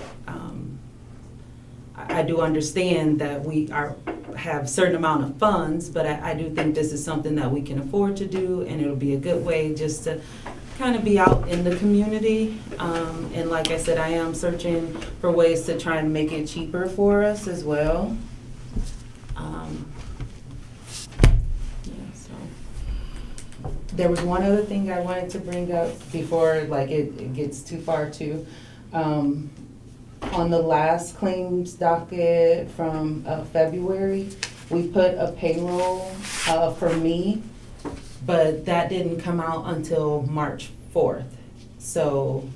I do understand that we have certain amount of funds, but I do think this is something that we can afford to do, and it'll be a good way just to kind of be out in the community. And like I said, I am searching for ways to try and make it cheaper for us as well. There was one other thing I wanted to bring up before it gets too far too. On the last claims docket from February, we put a payroll for me, but that didn't come out until March 4th. So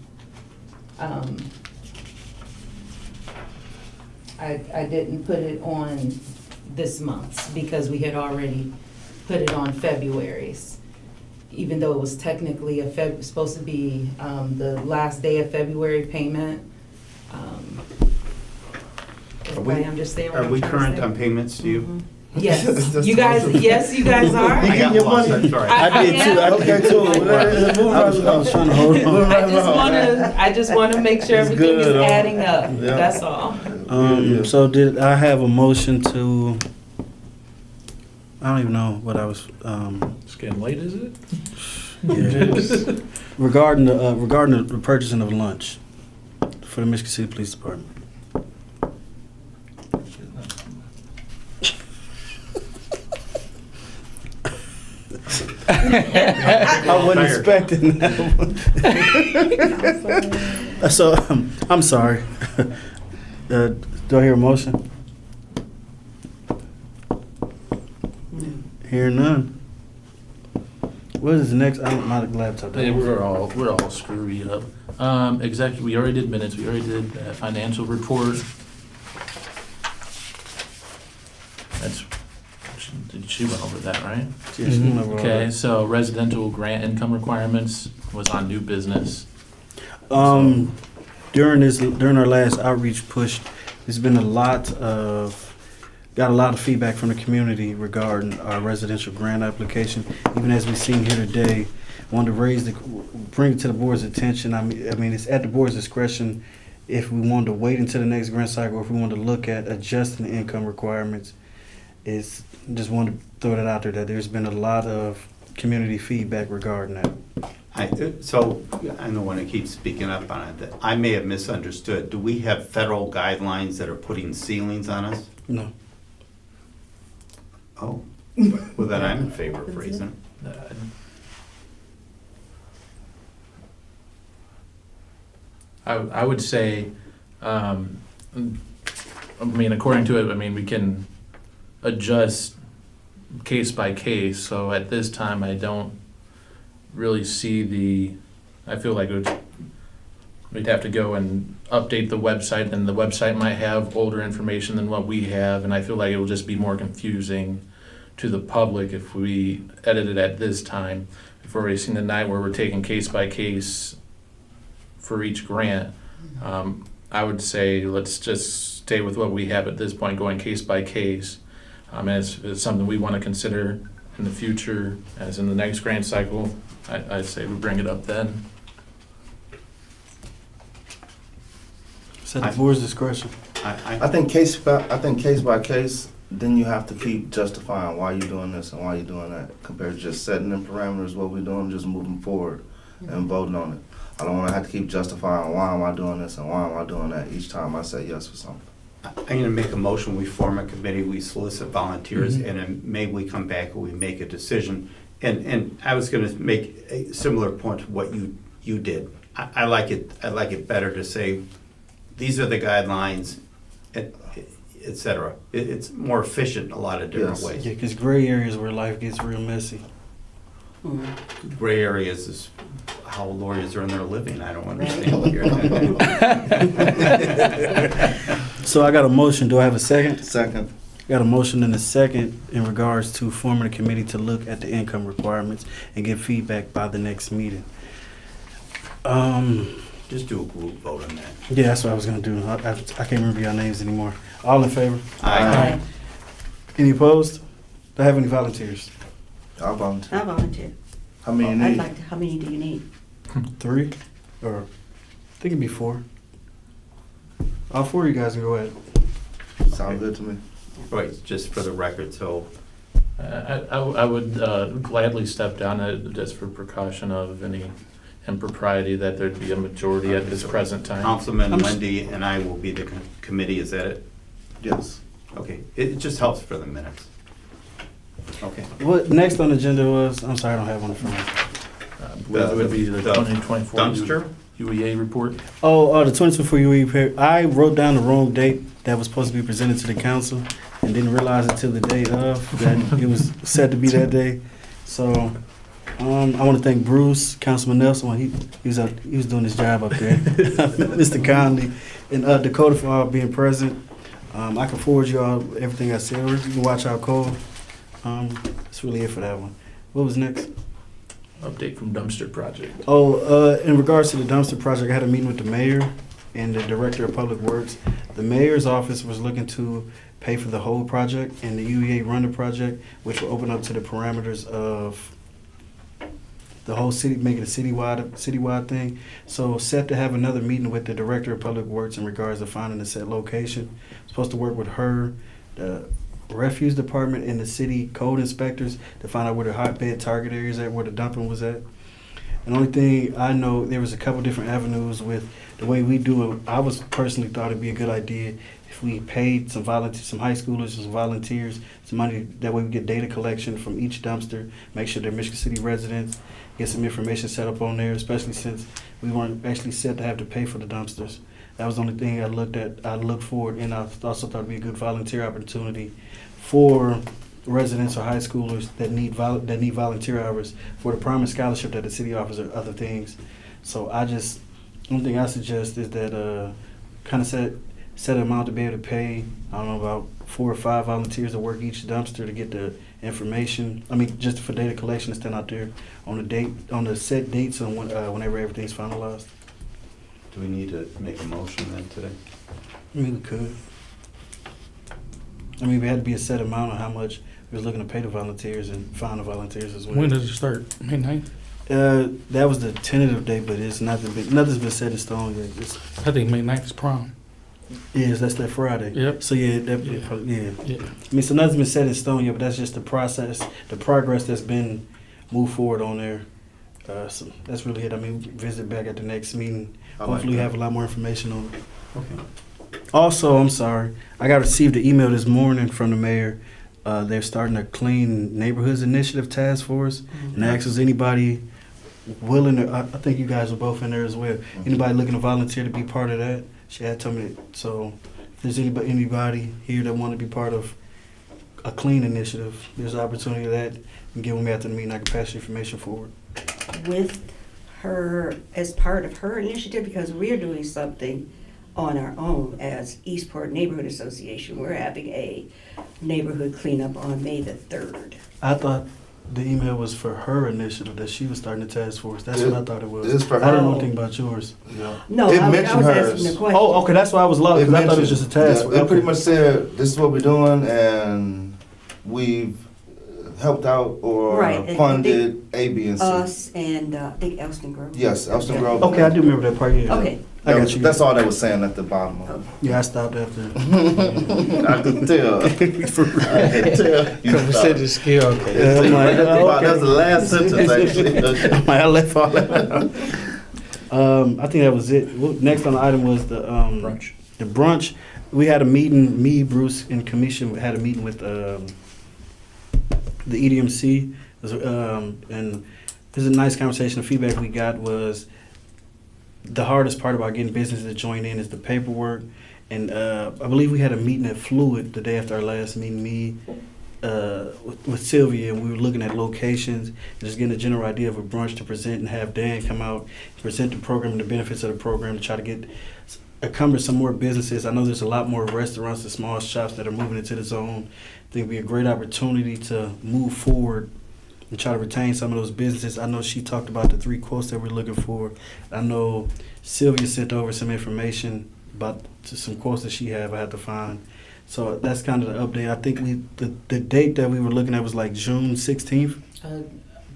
I didn't put it on this month's because we had already put it on February's. Even though it was technically supposed to be the last day of February payment. Are we current on payments to you? Mm-hmm. Yes, you guys are. I got lost, I'm sorry. I did too. Okay, too. I was trying to hold on. I just want to make sure everything is adding up. Yeah. That's all. So did I have a motion to? I don't even know what I was. It's getting late, is it? Yeah. regarding the purchasing of lunch for the Michigan City Police Department. I wasn't expecting that one. So I'm sorry. Do I hear a motion? Hear none. What is the next? My laptop. Hey, we're all screwy up. Executive. We already did minutes. We already did financial report. She went over that, right? Okay. So residential grant income requirements was on new business. During our last outreach push, there's been got a lot of feedback from the community regarding our residential grant application. Even as we've seen here today, wanted to bring it to the board's attention. I mean, it's at the board's discretion if we wanted to wait until the next grant cycle, or if we wanted to look at adjusting the income requirements. Just wanted to throw that out there that there's been a lot of community feedback regarding that. So I don't want to keep speaking up on it. I may have misunderstood. Do we have federal guidelines that are putting ceilings on us? No. Oh, well then I'm in favor of raising it. I would say, I mean, according to it, I mean, we can adjust case by case. So at this time, I don't really see I feel like we'd have to go and update the website, and the website might have older information than what we have, and I feel like it will just be more confusing to the public if we edit it at this time. If we're racing the night where we're taking case by case for each grant, I would say let's just stay with what we have at this point, going case by case. As it's something we want to consider in the future, as in the next grant cycle, I'd say we bring it up then. It's at the board's discretion. I think case by case, then you have to keep justifying why you're doing this and why you're doing that, compared to just setting them parameters, what we're doing, just moving forward and voting on it. I don't want to have to keep justifying why am I doing this and why am I doing that each time I say yes for something. I'm going to make a motion. We form a committee, we solicit volunteers, and then maybe we come back and we make a decision. And I was going to make a similar point to what you did. I like it better to say, these are the guidelines. et cetera. It's more efficient in a lot of different Yes. ways. Yeah, because gray areas where life gets real messy. Gray areas is how lawyers earn their living. I don't understand here. So I got a motion. Do I have a second? Second. Got a motion and a second in regards to forming a committee to look at the income requirements and get feedback by the next meeting. Just do a group vote on that. Yeah, that's what I was gonna do. I can't remember your names anymore. All in favor? Aye. Any opposed? Do I have any volunteers? I'll volunteer. I volunteer. How many you I'd need? like to, how many do you need? 3? Or, I think it'd be 4. All 4 of you guys can go ahead. Sounds good to me. Right, just for the record, so I would gladly step down just for precaution of any impropriety that there'd be a majority at this present time. Councilman Wendy and I will be the committee, is that it? Yes. Okay, it just helps for the minutes. Okay. What next on the agenda was, I'm sorry, I don't have one in front of me. I believe it would be the 2024 dumpster? UEA report. Oh, the 2024 UE repair. I wrote down the wrong date that was supposed to be presented to the council and didn't realize until the day of that it was set to be that day. So I want to thank Bruce, Councilman Nelson, when he was doing his job up there, Mr. Conley, and Dakota for all being present. I can forward you all everything I said. Or you can watch our code. That's really it for that one. What was next? Update from dumpster project. In regards to the dumpster project, I had a meeting with the mayor and the director of public works. The mayor's office was looking to pay for the whole project, and the UEA run the project, which will open up to the parameters of the whole city, make it a citywide thing. So set to have another meeting with the director of public works in regards to finding a set location. Supposed to work with her, the refuse department, and the city code inspectors to find out where the hotbed target areas at, where the dumping was at. And the only thing I know, there was a couple different avenues with the way we do it. I was personally thought it'd be a good idea if we paid some volunteers, some high schoolers, some volunteers, some money. That way we get data collection from each dumpster, make sure they're Michigan City residents, get some information set up on there, especially since we weren't actually set to have to pay for the dumpsters. That was the only thing I looked forward, and I also thought it'd be a good volunteer opportunity for residents or high schoolers that need volunteer hours for the Promise Scholarship that the city offers or other things. So one thing I suggest is that kind of set an amount to be able to pay, I don't know, about 4 or 5 volunteers to work each dumpster to get the information. I mean, just for data collection to stand out there on the set dates on whenever everything's finalized. Do we need to make a motion then today? I mean, we could. I mean, we had to be a set amount of how much we was looking to pay the volunteers and find the volunteers as well. When does it start? May 9th? That was the tentative date, but nothing's been set in stone yet. I think May 9th is prom. Yes, that's that Friday. Yep. So yeah. I mean, so nothing's been set in stone yet, but that's just the process, the progress that's been moved forward on there. So that's really it. I mean, visit back at the next meeting. Hopefully, have a lot more information on it. Okay. Also, I'm sorry, I received an email this morning from the mayor. They're starting a Clean Neighborhoods Initiative task force, and asked us anybody willing to. I think you guys are both in there as well. Anybody looking to volunteer to be part of that? She had told me that. So, if there's anybody here that want to be part of a clean initiative, there's an opportunity for that. You can get with me after the meeting. I can pass your information forward. With her, as part of her initiative, because we're doing something on our own as Eastport Neighborhood Association. We're having a neighborhood cleanup on May the 3rd. I thought the email was for her initiative that she was starting the task force. That's what I thought it was. It's for I didn't know her. anything about yours. No, It I was mentioned asking hers. the question. Oh, okay, that's why I was lost, because I thought it was just a task force. It pretty much said, this is what we're doing, and we've helped out or Right, and funded A, B, and C. Us and I think Elston Grove. Yes, Elston Grove. Okay, I do remember that part, yeah. Okay. I got you. That's all they were saying at the bottom of it. Yeah, I stopped after. I could tell. I could tell. You Because we said the scale. Okay. Yeah, I'm like, That's the last sentence, actually. I'm like, I left all that out. I think that was it. Next on the item was the Brunch. The brunch. We had a meeting, me, Bruce, and Commission had a meeting with the EDMC. And it was a nice conversation. The feedback we got was the hardest part about getting businesses to join in is the paperwork And I believe we had a meeting at Fluid the day after our last meeting, with Sylvia, and we were looking at locations, just getting a general idea of a brunch to present and have Dan come out, present the program and the benefits of the program to try to encumber some more businesses. I know there's a lot more restaurants and small shops that are moving into the zone. I think it'd be a great opportunity to move forward and try to retain some of those businesses. I know she talked about the 3 quotes that we're looking for. I know Sylvia sent over some information about some quotes that she have I had to find. So that's kind of the update. I think the date that we were looking at was like June 16th.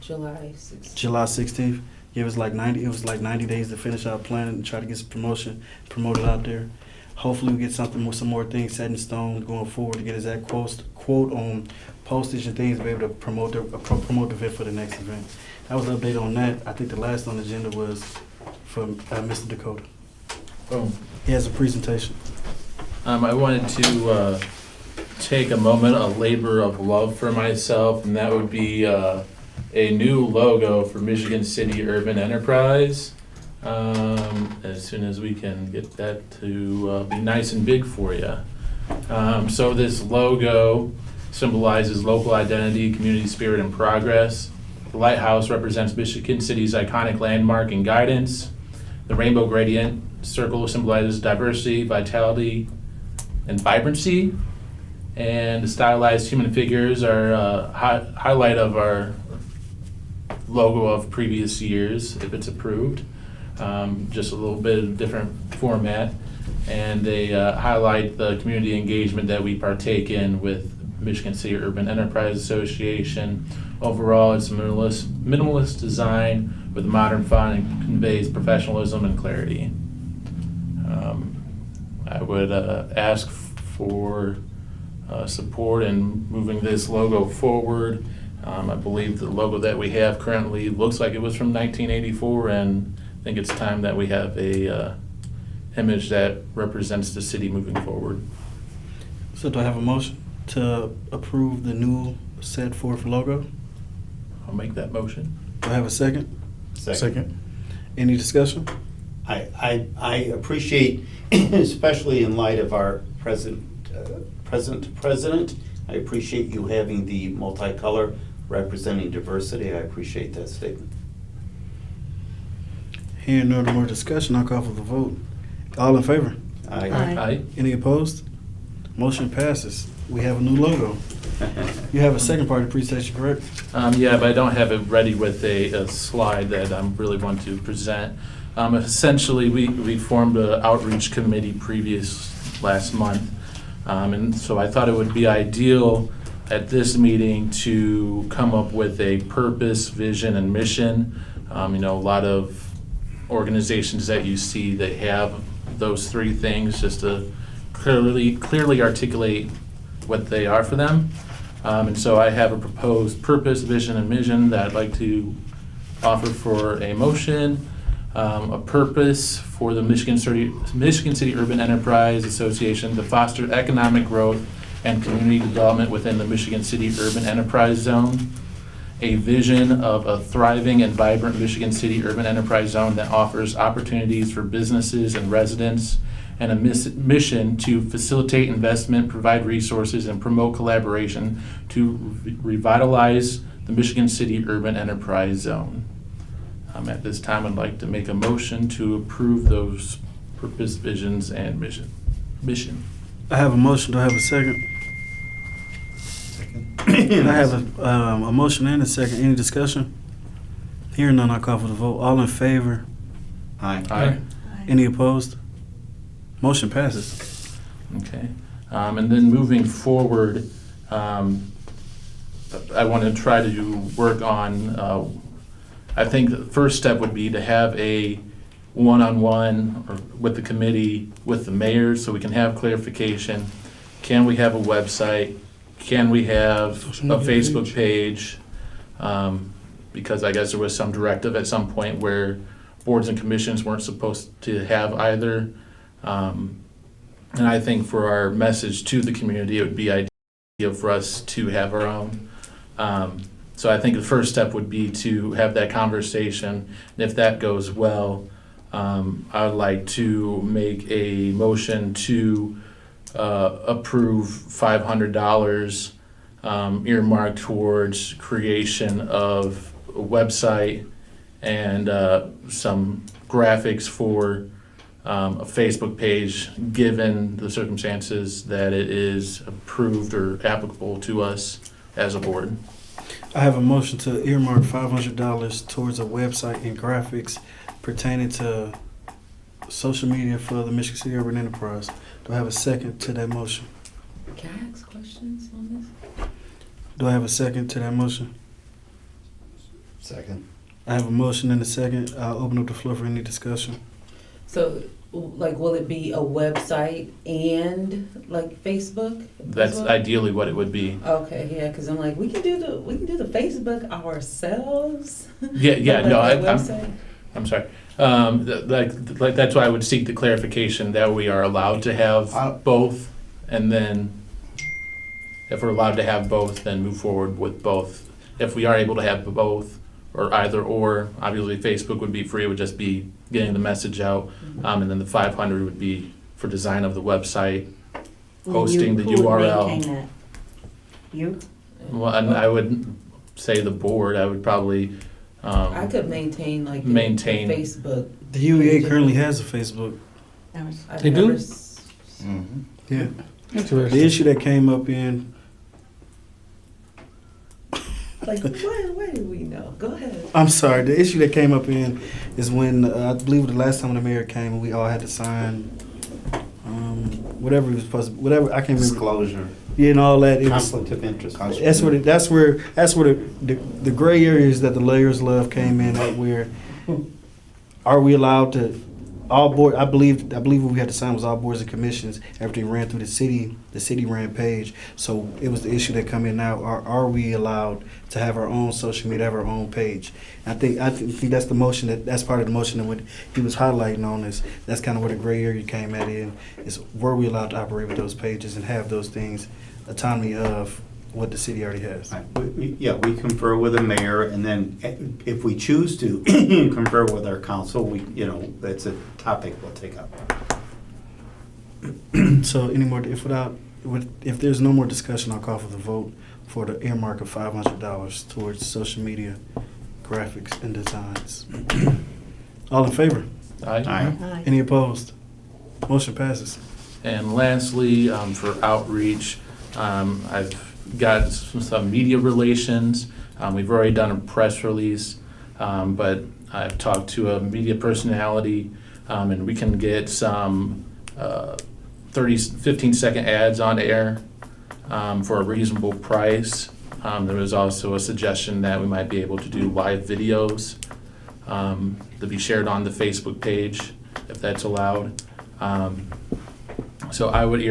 July 6th. July 16th. It was like 90 days to finish our plan and try to get some promoted out there. Hopefully we get some more things set in stone going forward to get us that quote on postage and things to be able to promote the event for the next event. That was the update on that. I think the last on the agenda was from Mr. Dakota. Boom. He has a presentation. I wanted to take a moment, a labor of love for myself, and that would be a new logo for Michigan City Urban Enterprise. As soon as we can get that to be nice and big for you. So this logo symbolizes local identity, community spirit, and progress. The lighthouse represents Michigan City's iconic landmark and guidance. The rainbow gradient circle symbolizes diversity, vitality, and vibrancy. And the stylized human figures are a highlight of our logo of previous years, if it's approved. Just a little bit of different format. And they highlight the community engagement that we partake in with Michigan City Urban Enterprise Association. Overall, it's a minimalist design with modern font and conveys professionalism and clarity. I would ask for support in moving this logo forward. I believe the logo that we have currently looks like it was from 1984, and I think it's time that we have a image that represents the city moving forward. So do I have a motion to approve the new set forth logo? I'll make that motion. Do I have a second? Second. Any discussion? I appreciate, especially in light of our president, I appreciate you having the multicolor representing diversity. I appreciate that statement. Hearing no more discussion, I'll call for the vote. All in favor? Aye. Aye. Any opposed? Motion passes. We have a new logo. You have a second part of the presentation, correct? Yeah, but I don't have it ready with a slide that I really want to present. Essentially, we formed an outreach committee last month. And so I thought it would be ideal at this meeting to come up with a purpose, vision, and mission. A lot of organizations that you see, they have those 3 things just to clearly articulate what they are for them. And so I have a proposed purpose, vision, and mission that I'd like to offer for a motion. A purpose for the Michigan City Urban Enterprise Association to foster economic growth and community development within the Michigan City Urban Enterprise Zone. A vision of a thriving and vibrant Michigan City Urban Enterprise Zone that offers opportunities for businesses and residents, and a mission to facilitate investment, provide resources, and promote collaboration to revitalize the Michigan City Urban Enterprise Zone. At this time, I'd like to make a motion to approve those purpose, visions, and mission. I have a motion. Do I have a second? Second. I have a motion and a second. Any discussion? Hearing none, I'll call for the vote. All in favor? Aye. Aye. Any opposed? Motion passes. Okay. And then moving forward, I want to try to work on, I think the first step would be to have a one-on-one with the committee, with the mayor, so we can have clarification. Can we have a website? Can we have a Facebook page? Because I guess there was some directive at some point where boards and commissions weren't supposed to have either. And I think for our message to the community, it would be ideal for us to have our own. So I think the first step would be to have that conversation. And if that goes well, I would like to make a motion to approve $500 earmarked towards creation of a website and some graphics for a Facebook page, given the circumstances that it is approved or applicable to us as a board. I have a motion to earmark $500 towards a website and graphics pertaining to social media for the Michigan City Urban Enterprise. Do I have a second to that motion? Can I ask questions on this? Do I have a second to that motion? Second. I have a motion and a second. I'll open up the floor for any discussion. So, like, will it be a website and like Facebook? That's ideally what it would be. Okay, yeah, because I'm like, we can do the Facebook ourselves. Yeah, But no, like that I'm website? I'm sorry. Like that's why I would seek the clarification that we are allowed to have both, and then if we're allowed to have both, then move forward with both. If we are able to have both, or either or, obviously Facebook would be free, it would just be getting the message out, and then the 500 would be for design of the website, hosting the Who would URL. maintain that? You? Well, and I would say the board, I would probably I could maintain like maintain Facebook. The UEA currently has a Facebook. I've They do? never Yeah. Interesting. The issue that came up in, Like, why do we know? Go ahead. I'm sorry, the issue that came up in is when, I believe the last time the mayor came, we all had to sign, whatever he was supposed to, whatever, I can't remember. Disclosure. Yeah, and all that. It was, Conflict of interest. that's where the gray areas that the layers love came in at, where are we allowed to, all board, I believe what we had to sign was all boards and commissions, everything ran through the city ran page. So it was the issue that come in now, are we allowed to have our own social media, have our own page? I think that's the motion, that's part of the motion that what he was highlighting on is, that's kind of where the gray area came at in, is were we allowed to operate with those pages and have those things, autonomy of what the city already has. Yeah, we confer with the mayor, and then if we choose to confer with our council, that's a topic we'll take up. So if there's no more discussion, I'll call for the vote for the earmark of $500 towards social media, graphics, and designs. All in favor? Aye. Any opposed? Motion passes. And lastly, for outreach, I've got some media relations. We've already done a press release, but I've talked to a media personality, and we can get some 15-second ads on air for a reasonable price. There was also a suggestion that we might be able to do live videos to be shared on the Facebook page, if that's allowed. So I would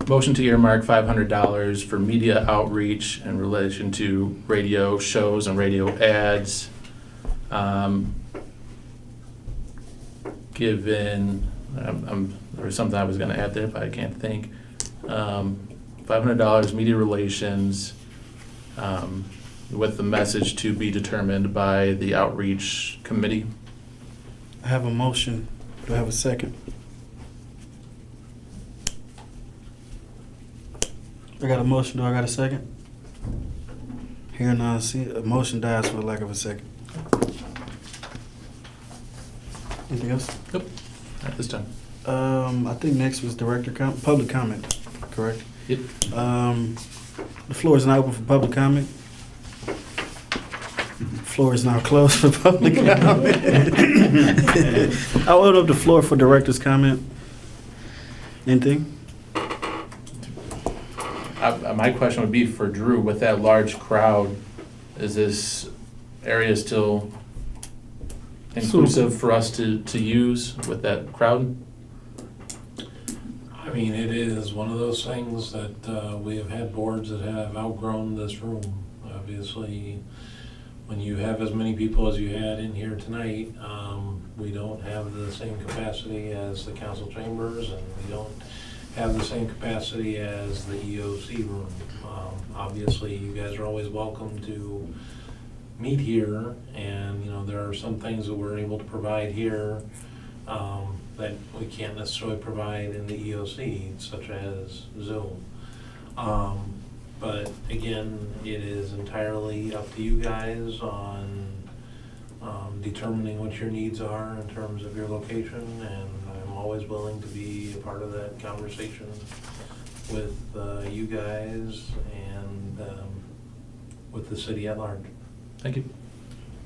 motion to earmark $500 for media outreach in relation to radio shows and radio ads. Given, there was something I was gonna add there, but I can't think. $500 media relations, with the message to be determined by the outreach committee. I have a motion. Do I have a second? I got a motion. Do I got a second? Here now, see, a motion dies for lack of a second. Anything else? Nope, at this time. I think next was public comment, correct? Yep. The floor is now open for public comment. Floor is now closed for public comment. I'll open up the floor for director's comment. Anything? My question would be for Drew, with that large crowd, is this area still inclusive for us to use with that crowd? I mean, it is one of those things that we have had boards that have outgrown this room. Obviously, when you have as many people as you had in here tonight, we don't have the same capacity as the council chambers, and we don't have the same capacity as the EOC room. Obviously, you guys are always welcome to meet here, and know, there are some things that we're able to provide here that we can't necessarily provide in the EOC, such as Zoom. But again, it is entirely up to you guys on determining what your needs are in terms of your location, and I'm always willing to be a part of that conversation with you guys and with the city at large. Thank you.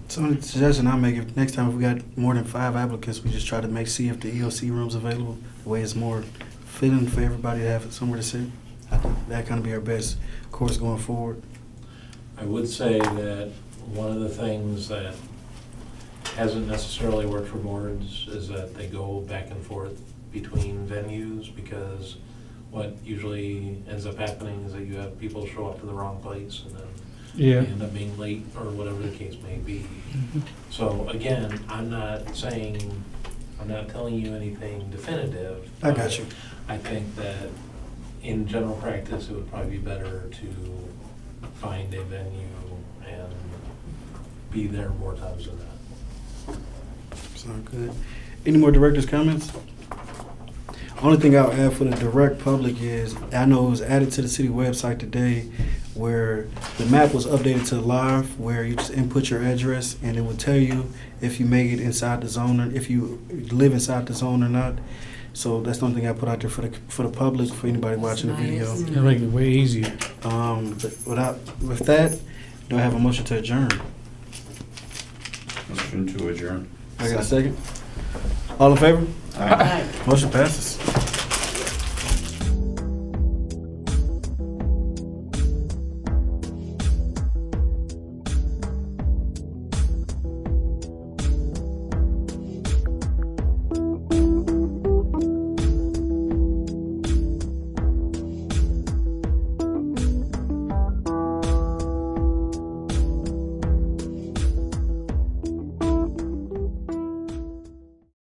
So the suggestion I make, if next time if we got more than 5 applicants, we just try to see if the EOC room's available. The way it's more fitting for everybody to have somewhere to sit. I think that kind of be our best course going forward. I would say that one of the things that hasn't necessarily worked for boards is that they go back and forth between venues, because what usually ends up happening is that you have people show up to the wrong place and then they end up being late or whatever the case may be. So again, I'm not telling you anything definitive. I got you. I think that in general practice, it would probably be better to find a venue and be there more times than that. Sound good. Any more director's comments? Only thing I'll add for the direct public is, I know it was added to the city website today, where the map was updated to live, where you just input your address and it will tell you if you make it inside the zone or if you live inside the zone or not. So that's the only thing I put out there for the public, for anybody watching the video. It'll make it way easier. But with that, do I have a motion to adjourn? Motion to adjourn. I got a second. All in favor? Aye. Motion passes.